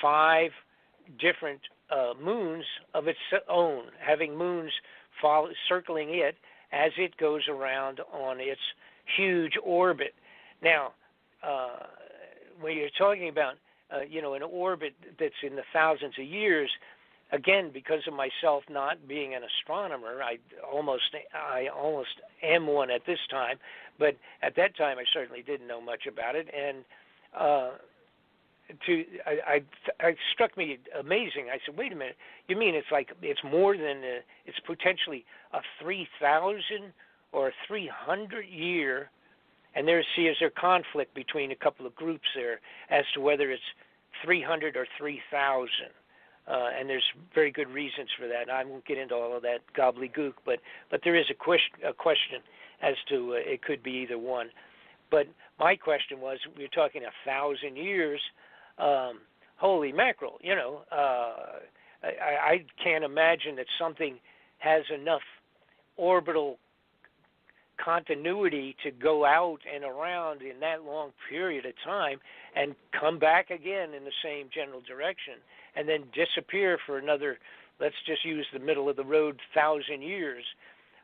5 different moons of its own, having moons circling it as it goes around on its huge orbit. Now, when you're talking about an orbit that's in the thousands of years, again, because of myself not being an astronomer, I almost am one at this time, but at that time I certainly didn't know much about it, and it struck me amazing. I said, wait a minute, you mean it's more than it's potentially a 3,000 or a 300 year, and is there conflict between a couple of groups there as to whether it's 300 or 3,000. And there's very good reasons for that. I won't get into all of that gobbledygook, but there is a question as to it could be either one. But my question was, we're talking 1,000 years. Holy mackerel! I can't imagine that something has enough orbital continuity to go out and around in that long period of time and come back again in the same general direction and then disappear for another, let's just use the middle of the road, 1,000 years.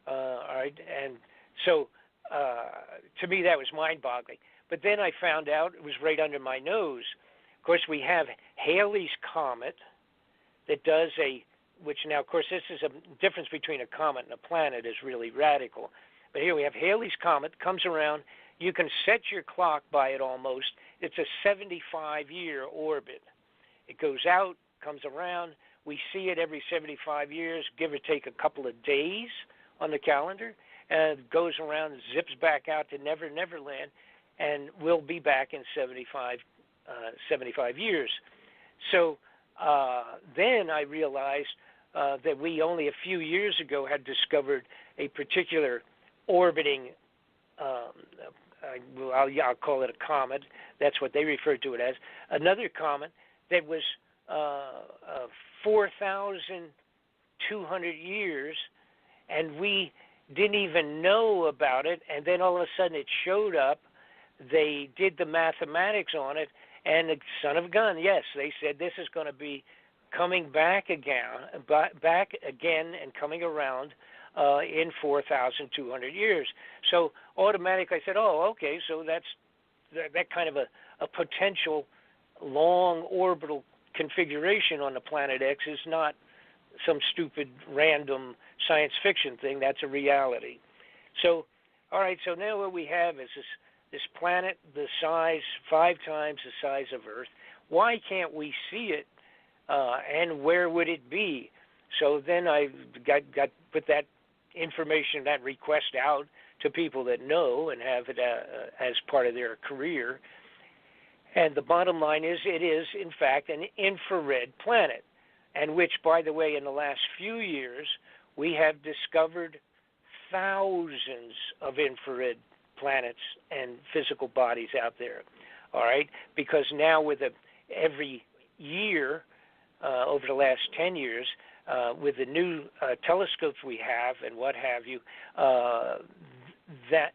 All right, and so to me that was mind-boggling. But then I found out it was right under my nose. Of course, we have Halley's Comet that does which now, of course, this is a difference between a comet and a planet is really radical. But here we have Halley's Comet, comes around. You can set your clock by it almost. It's a 75-year orbit. It goes out, comes around. We see it every 75 years, give or take a couple of days on the calendar, and it goes around and zips back out to Neverland. and we'll be back in 75 years. So then I realized that we only a few years ago had discovered a particular orbiting, I'll call it a comet. That's what they refer to it as. Another comet that was 4,200 years, and we didn't even know about it, and then all of a sudden it showed up. They did the mathematics on it, and the son of a gun, yes, they said this is going to be coming back again and coming around in 4,200 years. So automatically I said, oh, okay, so that's that kind of a potential long orbital configuration on the planet X is not some stupid random science fiction thing. That's a reality. So, all right, so now what we have is this planet the size 5 times the size of Earth. Why can't we see it, and where would it be? So then I got put that information, that request out to people that know and have it as part of their career. And the bottom line is it is, in fact, an infrared planet, and which, by the way, in the last few years, we have discovered thousands of infrared planets and physical bodies out there, all right? Because now with every year, over the last 10 years, with the new telescopes we have and what have you, that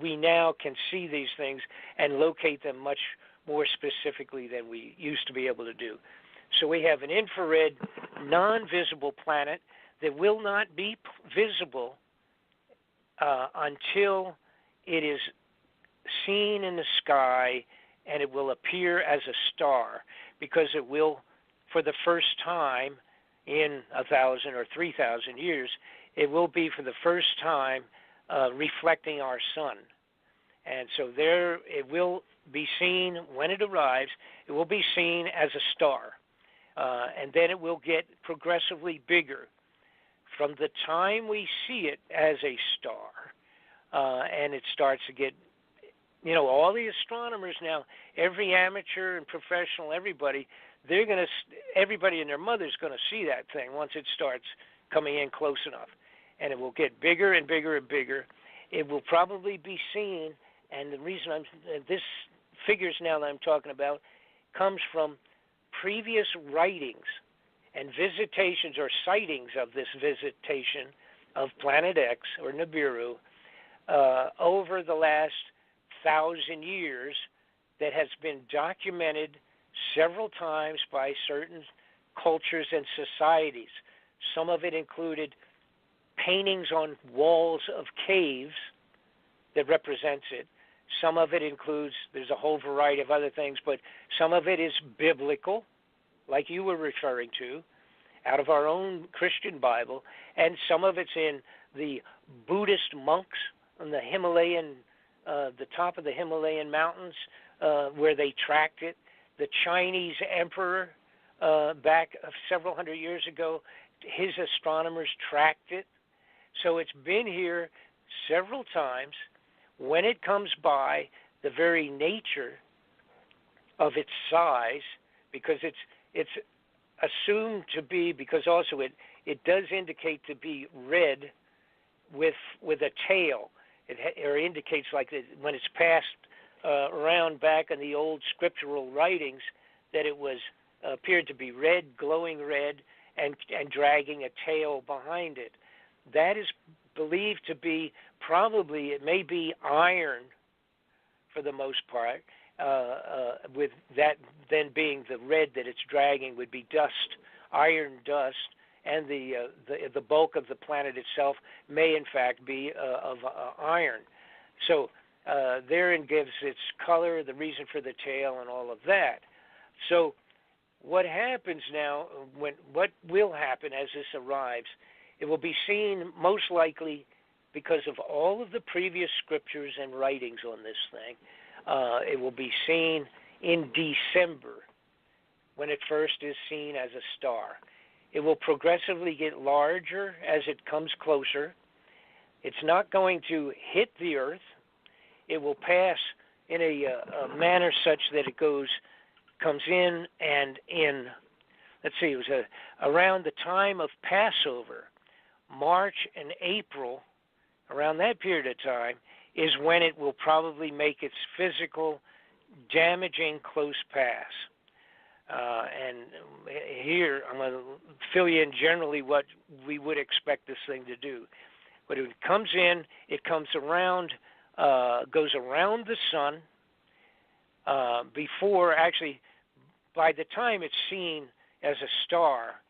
we now can see these things and locate them much more specifically than we used to be able to do. So we have an infrared, non-visible planet that will not be visible until it is seen in the sky, and it will appear as a star, because it will, for the first time in 1,000 or 3,000 years, it will be for the first time reflecting our sun. And so there it will be seen when it arrives. It will be seen as a star, and then it will get progressively bigger from the time we see it as a star, and it starts to get, all the astronomers now, every amateur and professional, everybody and their mother's going to see that thing once it starts coming in close enough, and it will get bigger and bigger and bigger. It will probably be seen, and the reason this figures now that I'm talking about comes from previous writings and visitations or sightings of this visitation of Planet X or Nibiru over the last 1,000 years, that has been documented several times by certain cultures and societies. Some of it included paintings on walls of caves that represents it. Some of it includes, there's a whole variety of other things, but some of it is biblical, like you were referring to, out of our own Christian Bible, and some of it's in the Buddhist monks on the Himalayan, the top of the Himalayan mountains, where they tracked it. The Chinese emperor, back several hundred years ago, his astronomers tracked it. So it's been here several times. When it comes by, the very nature of its size, because it's assumed to be, because also it does indicate to be red with a tail. It indicates like when it's passed around back in the old scriptural writings, that it was appeared to be red, glowing red, and dragging a tail behind it. That is believed to be probably, it may be iron for the most part, with that then being the red that it's dragging would be dust, iron dust, and the bulk of the planet itself may in fact be of iron. So therein gives its color, the reason for the tail, and all of that. So what happens now, what will happen as this arrives, it will be seen most likely, because of all of the previous scriptures and writings on this thing, it will be seen in December, when it first is seen as a star. It will progressively get larger as it comes closer. It's not going to hit the Earth. It will pass a manner such that it comes in, and in, let's see, it was around the time of Passover, March and April, around that period of time, is when it will probably make its physical, damaging close pass. And here, I'm going to fill you in generally what we would expect this thing to do. When it comes in, it comes around, goes around the sun before, actually, by the time it's seen as a star,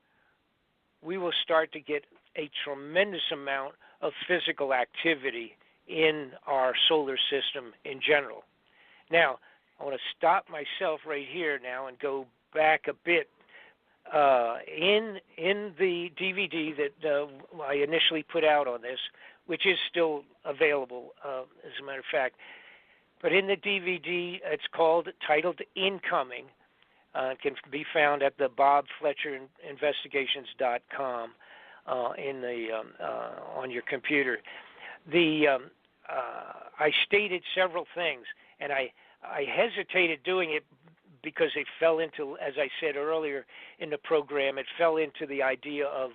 we will start to get a tremendous amount of physical activity in our solar system in general. Now, I want to stop myself right here now and go back a bit. In the DVD that I initially put out on this, which is still available, as a matter of fact, but in the DVD, it's titled Incoming. It can be found at the bobfletcherinvestigations.com on your computer. I stated several things, and I hesitated doing it because it fell into, as I said earlier in the program, it fell into the idea of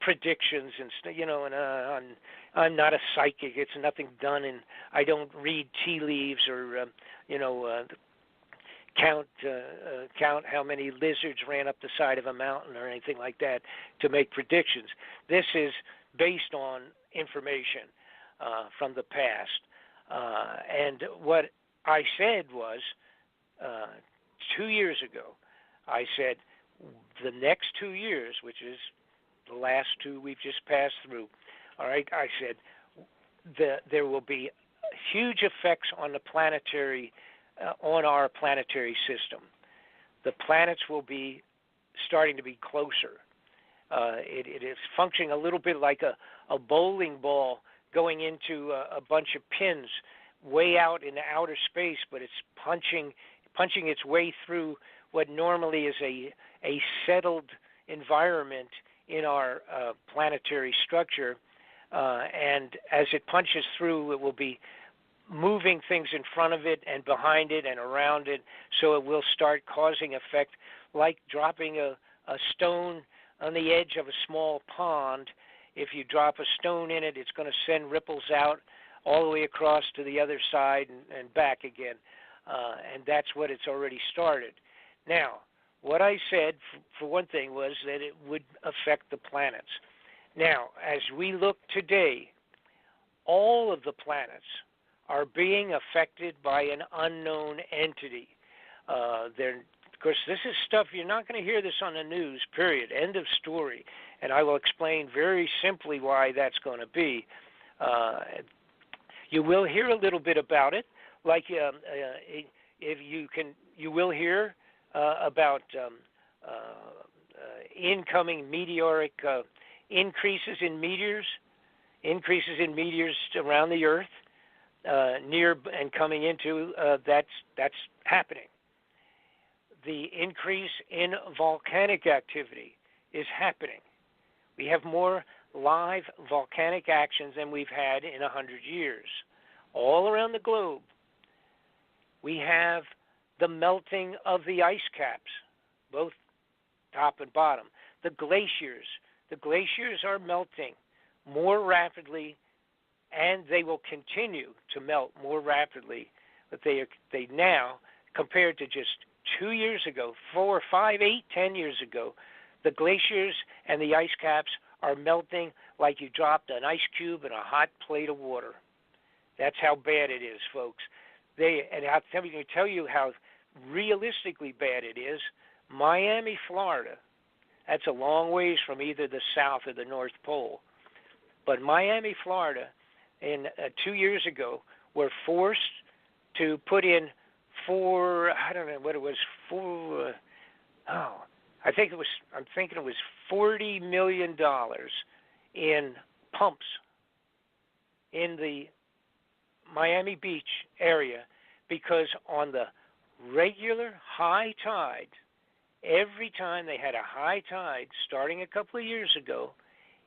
predictions and I'm not a psychic. It's nothing done, and I don't read tea leaves or count how many lizards ran up the side of a mountain or anything like that to make predictions. This is based on information from the past, and what I said was 2 years ago, I said the next 2 years, which is the last two we've just passed through, all right, I said there will be huge effects on the planetary, on our planetary system. The planets will be starting to be closer. It is functioning a little bit like a bowling ball going into a bunch of pins way out in the outer space, but it's punching its way through what normally is a settled environment in our planetary structure, and as it punches through, it will be moving things in front of it and behind it and around it, so it will start causing effect like dropping a stone on the edge of a small pond. If you drop a stone in it, it's going to send ripples out all the way across to the other side and back again, and that's what it's already started. Now, what I said, for one thing, was that it would affect the planets. Now, as we look today, all of the planets are being affected by an unknown entity. Of course, this is stuff you're not going to hear this on the news, period, end of story. And I will explain very simply why that's going to be. You will hear a little bit about it, like if you will hear about incoming meteoric increases in meteors around the Earth, near and coming into. That's happening. The increase in volcanic activity is happening. We have more live volcanic actions than we've had in 100 years. All around the globe, we have the melting of the ice caps, both top and bottom. The glaciers are melting more rapidly, and they will continue to melt more rapidly. But they now, compared to just 2 years ago, 4, 5, 8, 10 years ago, the glaciers and the ice caps are melting like you dropped an ice cube in a hot plate of water. That's how bad it is, folks. And I'll tell you how realistically bad it is. Miami, Florida, that's a long ways from either the South or the North Pole. But Miami, Florida, 2 years ago, were forced to put in I'm thinking it was $40 million in pumps in the Miami Beach area, because on the regular high tide, every time they had a high tide starting a couple of years ago,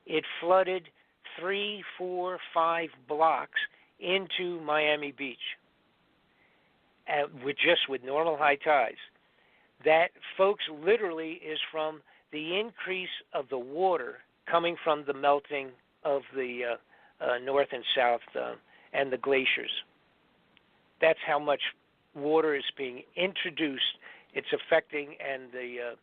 it flooded 3, 4, 5 blocks into Miami Beach. with normal high tides. That, folks, literally is from the increase of the water coming from the melting of the north and south and the glaciers. That's how much water is being introduced. It's affecting, and the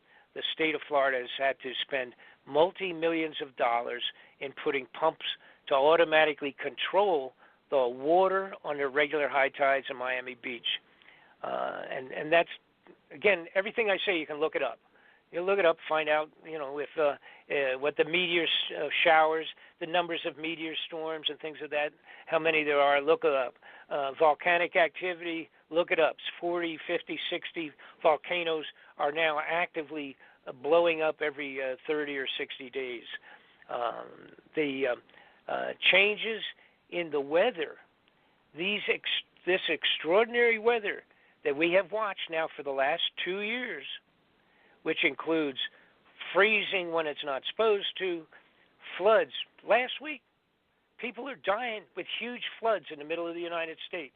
state of Florida has had to spend multi-millions of dollars in putting pumps to automatically control the water on the regular high tides in Miami Beach. And that's, again, everything I say, you can look it up. You look it up, find out, if what the meteor showers, the numbers of meteor storms and things of that, how many there are, look it up. Volcanic activity, look it up. 40, 50, 60 volcanoes are now actively blowing up every 30 or 60 days. The changes in the weather, this extraordinary weather that we have watched now for the last 2 years, which includes freezing when it's not supposed to, floods. Last week, people are dying with huge floods in the middle of the United States.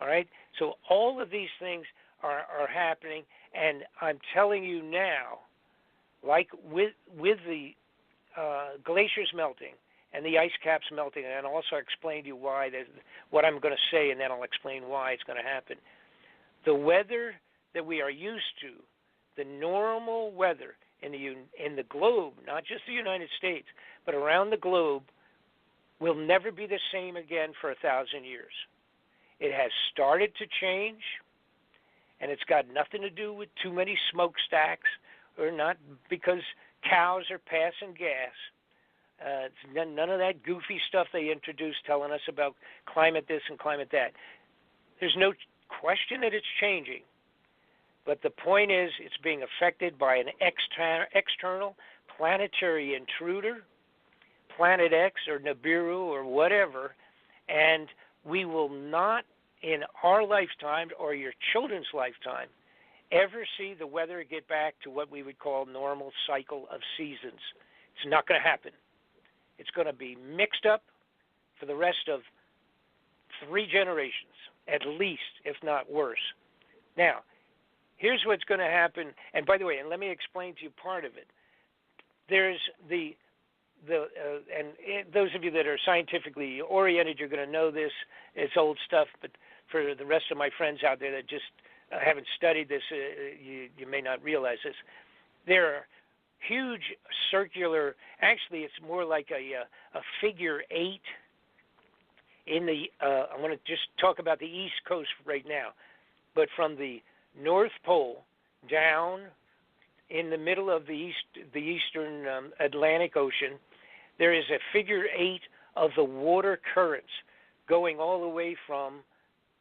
All right? So all of these things are happening, and I'm telling you now, like with the glaciers melting and the ice caps melting, and I'll also explain to you why, what I'm going to say, and then I'll explain why it's going to happen. The weather that we are used to, the normal weather in the globe, not just the United States, but around the globe, will never be the same again for 1,000 years. It has started to change, and it's got nothing to do with too many smokestacks or not because cows are passing gas. It's none of that goofy stuff they introduced telling us about climate this and climate that. There's no question that it's changing. But the point is, it's being affected by an external planetary intruder, Planet X or Nibiru or whatever, and we will not, in our lifetime or your children's lifetime, ever see the weather get back to what we would call normal cycle of seasons. It's not going to happen. It's going to be mixed up for the rest of 3 generations, at least, if not worse. Now, here's what's going to happen, and by the way, and let me explain to you part of it. There's those of you that are scientifically oriented, you're going to know this. It's old stuff, but for the rest of my friends out there that just haven't studied this, you may not realize this. There are huge circular, actually it's more like a figure 8 in the, I want to just talk about the East Coast right now, but from the North Pole down in the middle of the eastern Atlantic Ocean, there is a figure 8 of the water currents going all the way from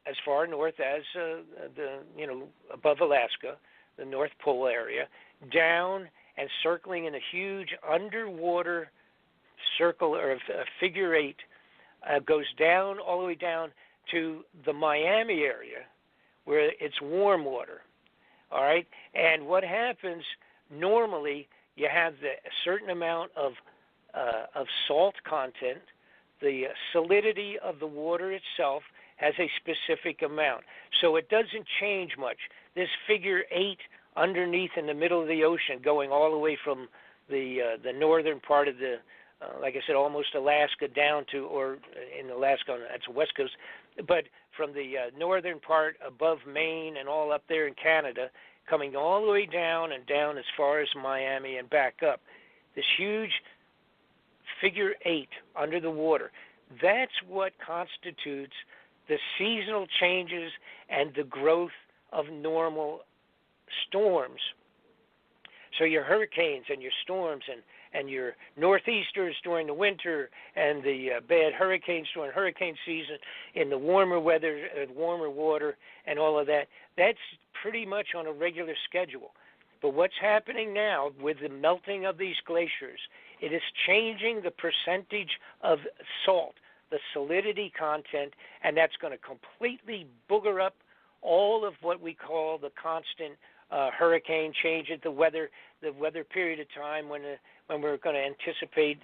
as far north as above Alaska, the North Pole area, down and circling in a huge underwater circle or a figure 8, goes down all the way down to the Miami area, where it's warm water, all right? And what happens, normally you have a certain amount of salt content. The salinity of the water itself has a specific amount. So it doesn't change much. This figure 8 underneath in the middle of the ocean, going all the way from the northern part of the, like I said, almost Alaska down to, or in Alaska, that's the west coast, but from the northern part above Maine and all up there in Canada, coming all the way down and down as far as Miami and back up. This huge figure 8 under the water. That's what constitutes the seasonal changes and the growth of normal storms. So your hurricanes and your storms and your northeasters during the winter and the bad hurricanes during hurricane season in the warmer weather, warmer water and all of that, that's pretty much on a regular schedule. But what's happening now with the melting of these glaciers, it is changing the percentage of salt, the salinity content, and that's going to completely booger up all of what we call the constant hurricane changes, the weather period of time when we're going to anticipate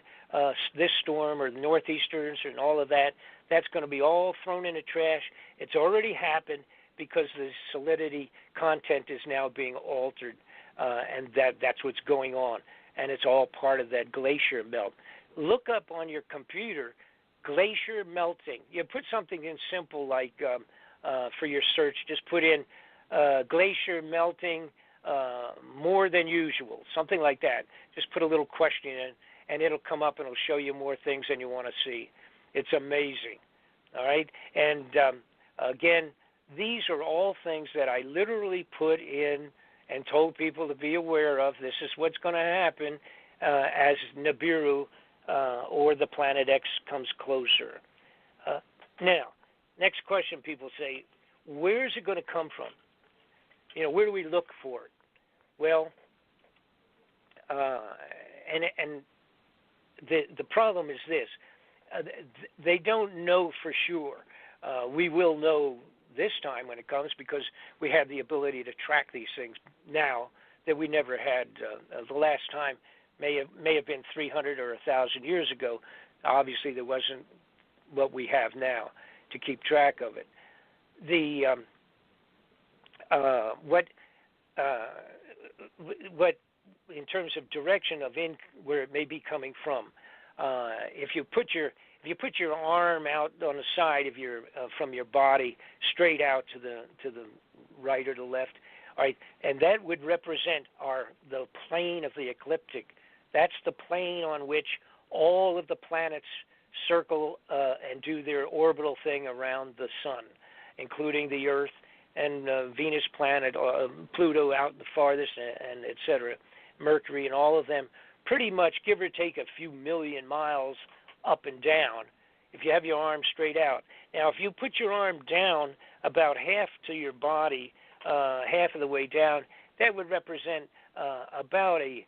this storm or the northeasters and all of that. That's going to be all thrown in the trash. It's already happened. because the solidity content is now being altered, and that's what's going on. And it's all part of that glacier melt. Look up on your computer, glacier melting. You put something in simple like for your search, just put in glacier melting more than usual, something like that. Just put a little question in, and it'll come up and it'll show you more things than you want to see. It's amazing. All right? And again, these are all things that I literally put in and told people to be aware of. This is what's going to happen as Nibiru or the Planet X comes closer. Now, next question people say, where is it going to come from? You know, where do we look for it? Well, and the problem is this. They don't know for sure. We will know this time when it comes because we have the ability to track these things now that we never had. The last time may have been 300 or 1,000 years ago. Obviously, there wasn't what we have now to keep track of it. What in terms of direction of where it may be coming from, if you put your arm out on the side of your from your body straight out to the right or the left, all right, and that would represent the plane of the ecliptic. That's the plane on which all of the planets circle and do their orbital thing around the sun, including the Earth and Venus planet, Pluto out the farthest, and et cetera, Mercury, and all of them pretty much give or take a few million miles up and down if you have your arm straight out. Now, if you put your arm down about half to your body, half of the way down, that would represent about a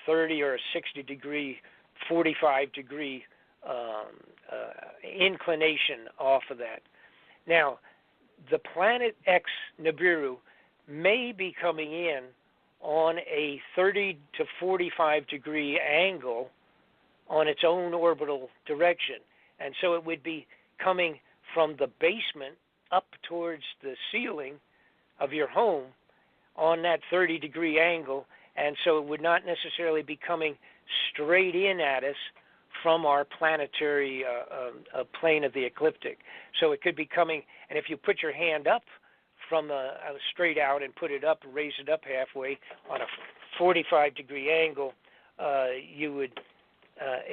30 or a 60 degree, 45 degree inclination off of that. Now, the Planet X Nibiru may be coming in on a 30 to 45 degree angle on its own orbital direction. And so it would be coming from the basement up towards the ceiling of your home on that 30 degree angle. And so it would not necessarily be coming straight in at us from our planetary plane of the ecliptic. So it could be coming, and if you put your hand up from straight out and put it up, raise it up halfway on a 45 degree angle, it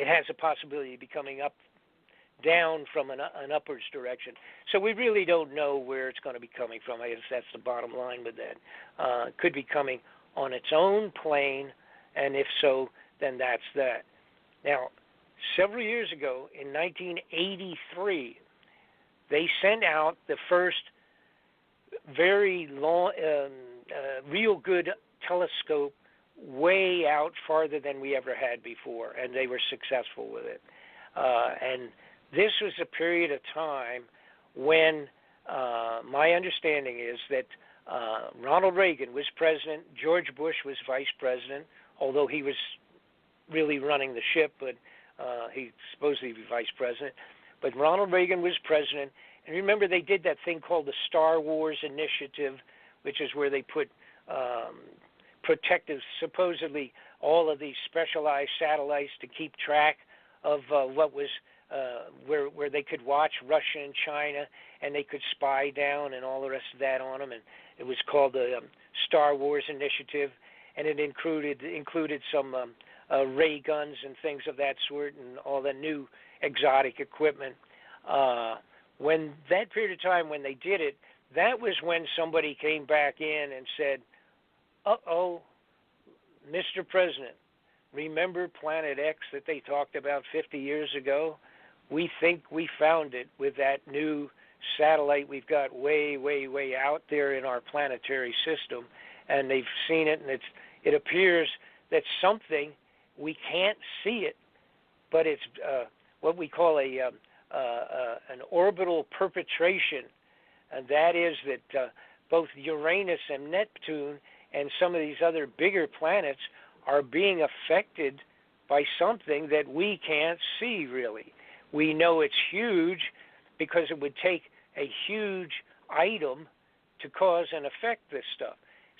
has a possibility of becoming down from an upwards direction. So we really don't know where it's going to be coming from. I guess that's the bottom line with that. It could be coming on its own plane, and if so, then that's that. Now, several years ago, in 1983, they sent out the first very long, real good telescope way out farther than we ever had before, and they were successful with it. And this was a period of time when my understanding is that Ronald Reagan was president, George Bush was vice president, although he was really running the ship, but he supposedly was vice president. But Ronald Reagan was president. And remember, they did that thing called the Star Wars Initiative, which is where they put protective, supposedly all of these specialized satellites to keep track of what was, where they could watch Russia and China, and they could spy down and all the rest of that on them. And it was called the Star Wars Initiative, and it included some ray guns and things of that sort and all the new exotic equipment. When that period of time when they did it, that was when somebody came back in and said, uh-oh, Mr. President, remember Planet X that they talked about 50 years ago? We think we found it with that new satellite we've got way, way, way out there in our planetary system, and they've seen it, and it appears that something, we can't see it, but it's what we call an orbital perpetration, and that is that both Uranus and Neptune and some of these other bigger planets are being affected by something that we can't see really. We know it's huge because it would take a huge item to cause and affect this stuff.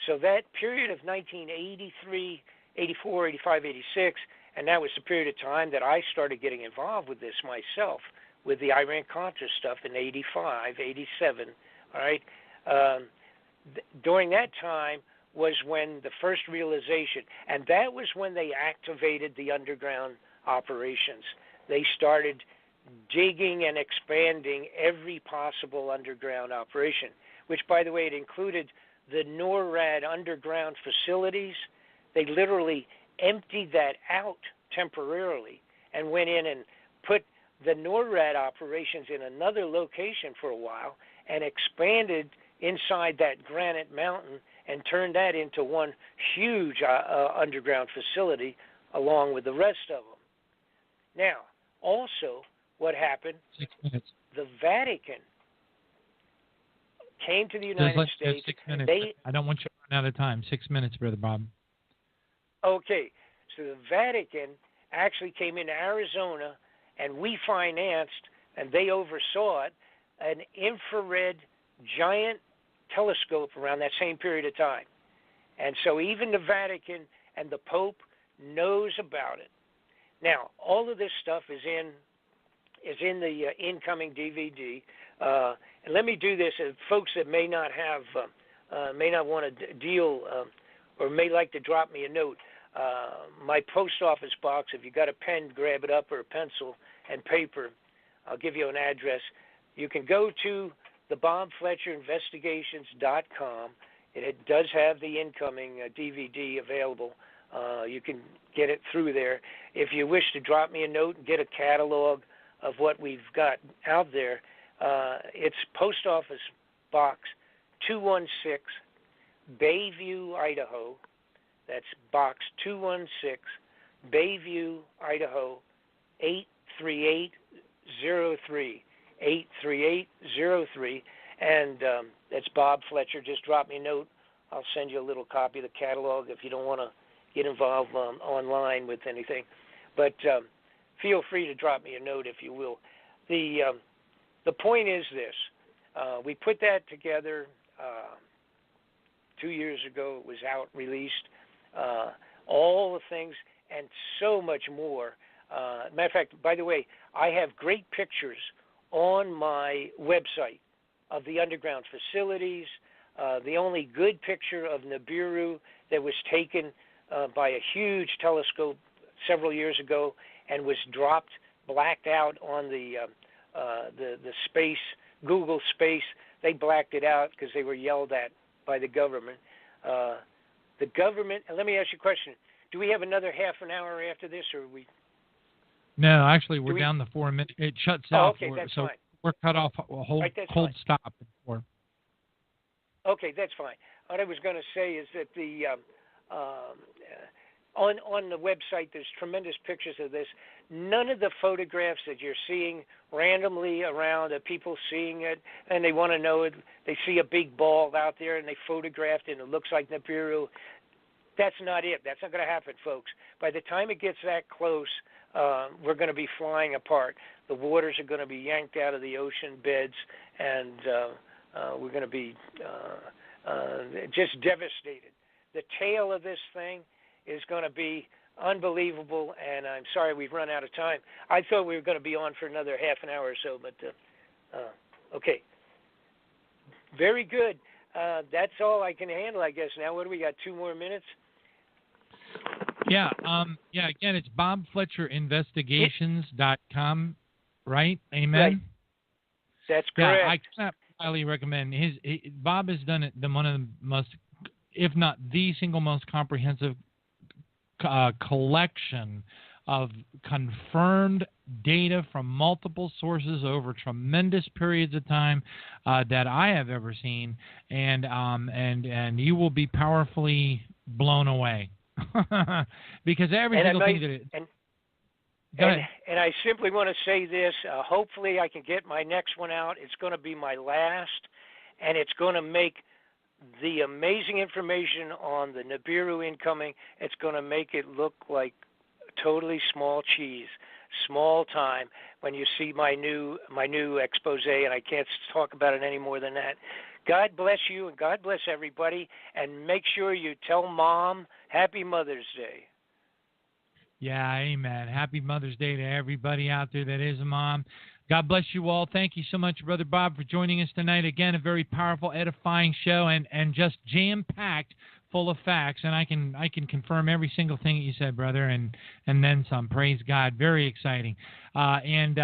So that period of 1983, 84, 85, 86, and that was the period of time that I started getting involved with this myself, with the Iran-Contra stuff in 85, 87, all right? During that time was when the first realization, and that was when they activated the underground operations. They started digging and expanding every possible underground operation, which, by the way, it included the NORAD underground facilities. They literally emptied that out temporarily and went in and put the NORAD operations in another location for a while and expanded inside that granite mountain and turned that into one huge underground facility along with the rest of them. Now, also, what happened, 6 minutes. the Vatican came to the United States. 6 minutes. I don't want you to run out of time. 6 minutes, Brother Bob. Okay, so the Vatican actually came into Arizona, and we financed, and they oversaw it, an infrared giant telescope around that same period of time. And so even the Vatican and the Pope knows about it. Now, all of this stuff is in the incoming DVD. And let me do this, folks that may not want to deal or may like to drop me a note. My post office box, if you got a pen, grab it up, or a pencil and paper. I'll give you an address. You can go to the BobFletcherInvestigations.com. It does have the incoming DVD available. You can get it through there. If you wish to drop me a note and get a catalog of what we've got out there, it's Post Office Box 216, Bayview, Idaho. That's Box 216, Bayview, Idaho, 83803. 83803, and that's Bob Fletcher. Just drop me a note. I'll send you a little copy of the catalog if you don't want to get involved online with anything. But feel free to drop me a note if you will. The point is this. We put that together 2 years ago. It was out, released. All the things and so much more. Matter of fact, by the way, I have great pictures on my website of the underground facilities. The only good picture of Nibiru that was taken by a huge telescope several years ago and was dropped, blacked out on the space, Google space. They blacked it out because they were yelled at by the government. The government, and let me ask you a question. Do we have another half an hour after this, or are we? No, actually, we're down to 4 minutes. It shuts off. Okay, that's so fine. We're cut off a whole cold fine. stop at 4. Okay, that's fine. What I was going to say is that the on the website there's tremendous pictures of this. None of the photographs that you're seeing randomly around of people seeing it and they want to know it. They see a big ball out there and they photographed it and it looks like Nibiru. That's not it. That's not going to happen, folks. By the time it gets that close, we're going to be flying apart. The waters are going to be yanked out of the ocean beds, and we're going to be just devastated. The tail of this thing is going to be unbelievable, and I'm sorry we've run out of time. I thought we were going to be on for another half an hour or so, but okay. Very good. That's all I can handle, I guess. Now, what do we got? 2 more minutes? Yeah. Again, it's BobFletcherInvestigations.com, right? Amen. Right. That's correct. Yeah, I cannot highly recommend Bob has done it. One of the most, if not the single most comprehensive collection of confirmed data from multiple sources over tremendous periods of time that I have ever seen, and you will be powerfully blown away because every single thing that it. And I simply want to say this. Hopefully, I can get my next one out. It's going to be my last, and it's going to make the amazing information on the Nibiru incoming. It's going to make it look like totally small cheese, small time. When you see my new expose, and I can't talk about it any more than that, God bless you, and God bless everybody. And make sure you tell Mom Happy Mother's Day. Yeah, amen. Happy Mother's Day to everybody out there that is a mom. God bless you all. Thank you so much, Brother Bob, for joining us tonight. Again, a very powerful, edifying show, and just jam-packed full of facts. And I can confirm every single thing that you said, brother, and then some. Praise God. Very exciting. And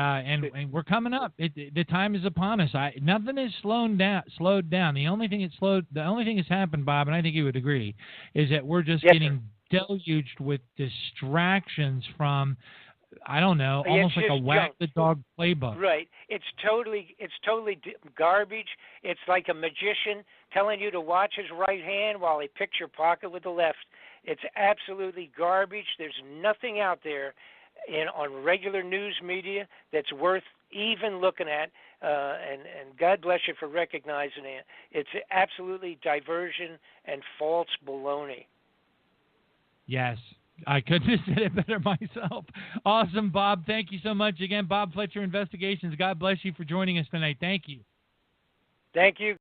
we're coming up. The time is upon us. Nothing is slowed down. The only thing that's happened, Bob, and I think you would agree, is that we're just getting deluged with distractions from, I don't know, almost like a whack the dog playbook. Right. It's totally garbage. It's like a magician telling you to watch his right hand while he picks your pocket with the left. It's absolutely garbage. There's nothing out there on regular news media that's worth even looking at. And God bless you for recognizing it. It's absolutely diversion and false baloney. Yes, I couldn't have said it better myself. Awesome, Bob. Thank you so much again. Bob Fletcher Investigations, God bless you for joining us tonight. Thank you. Thank you.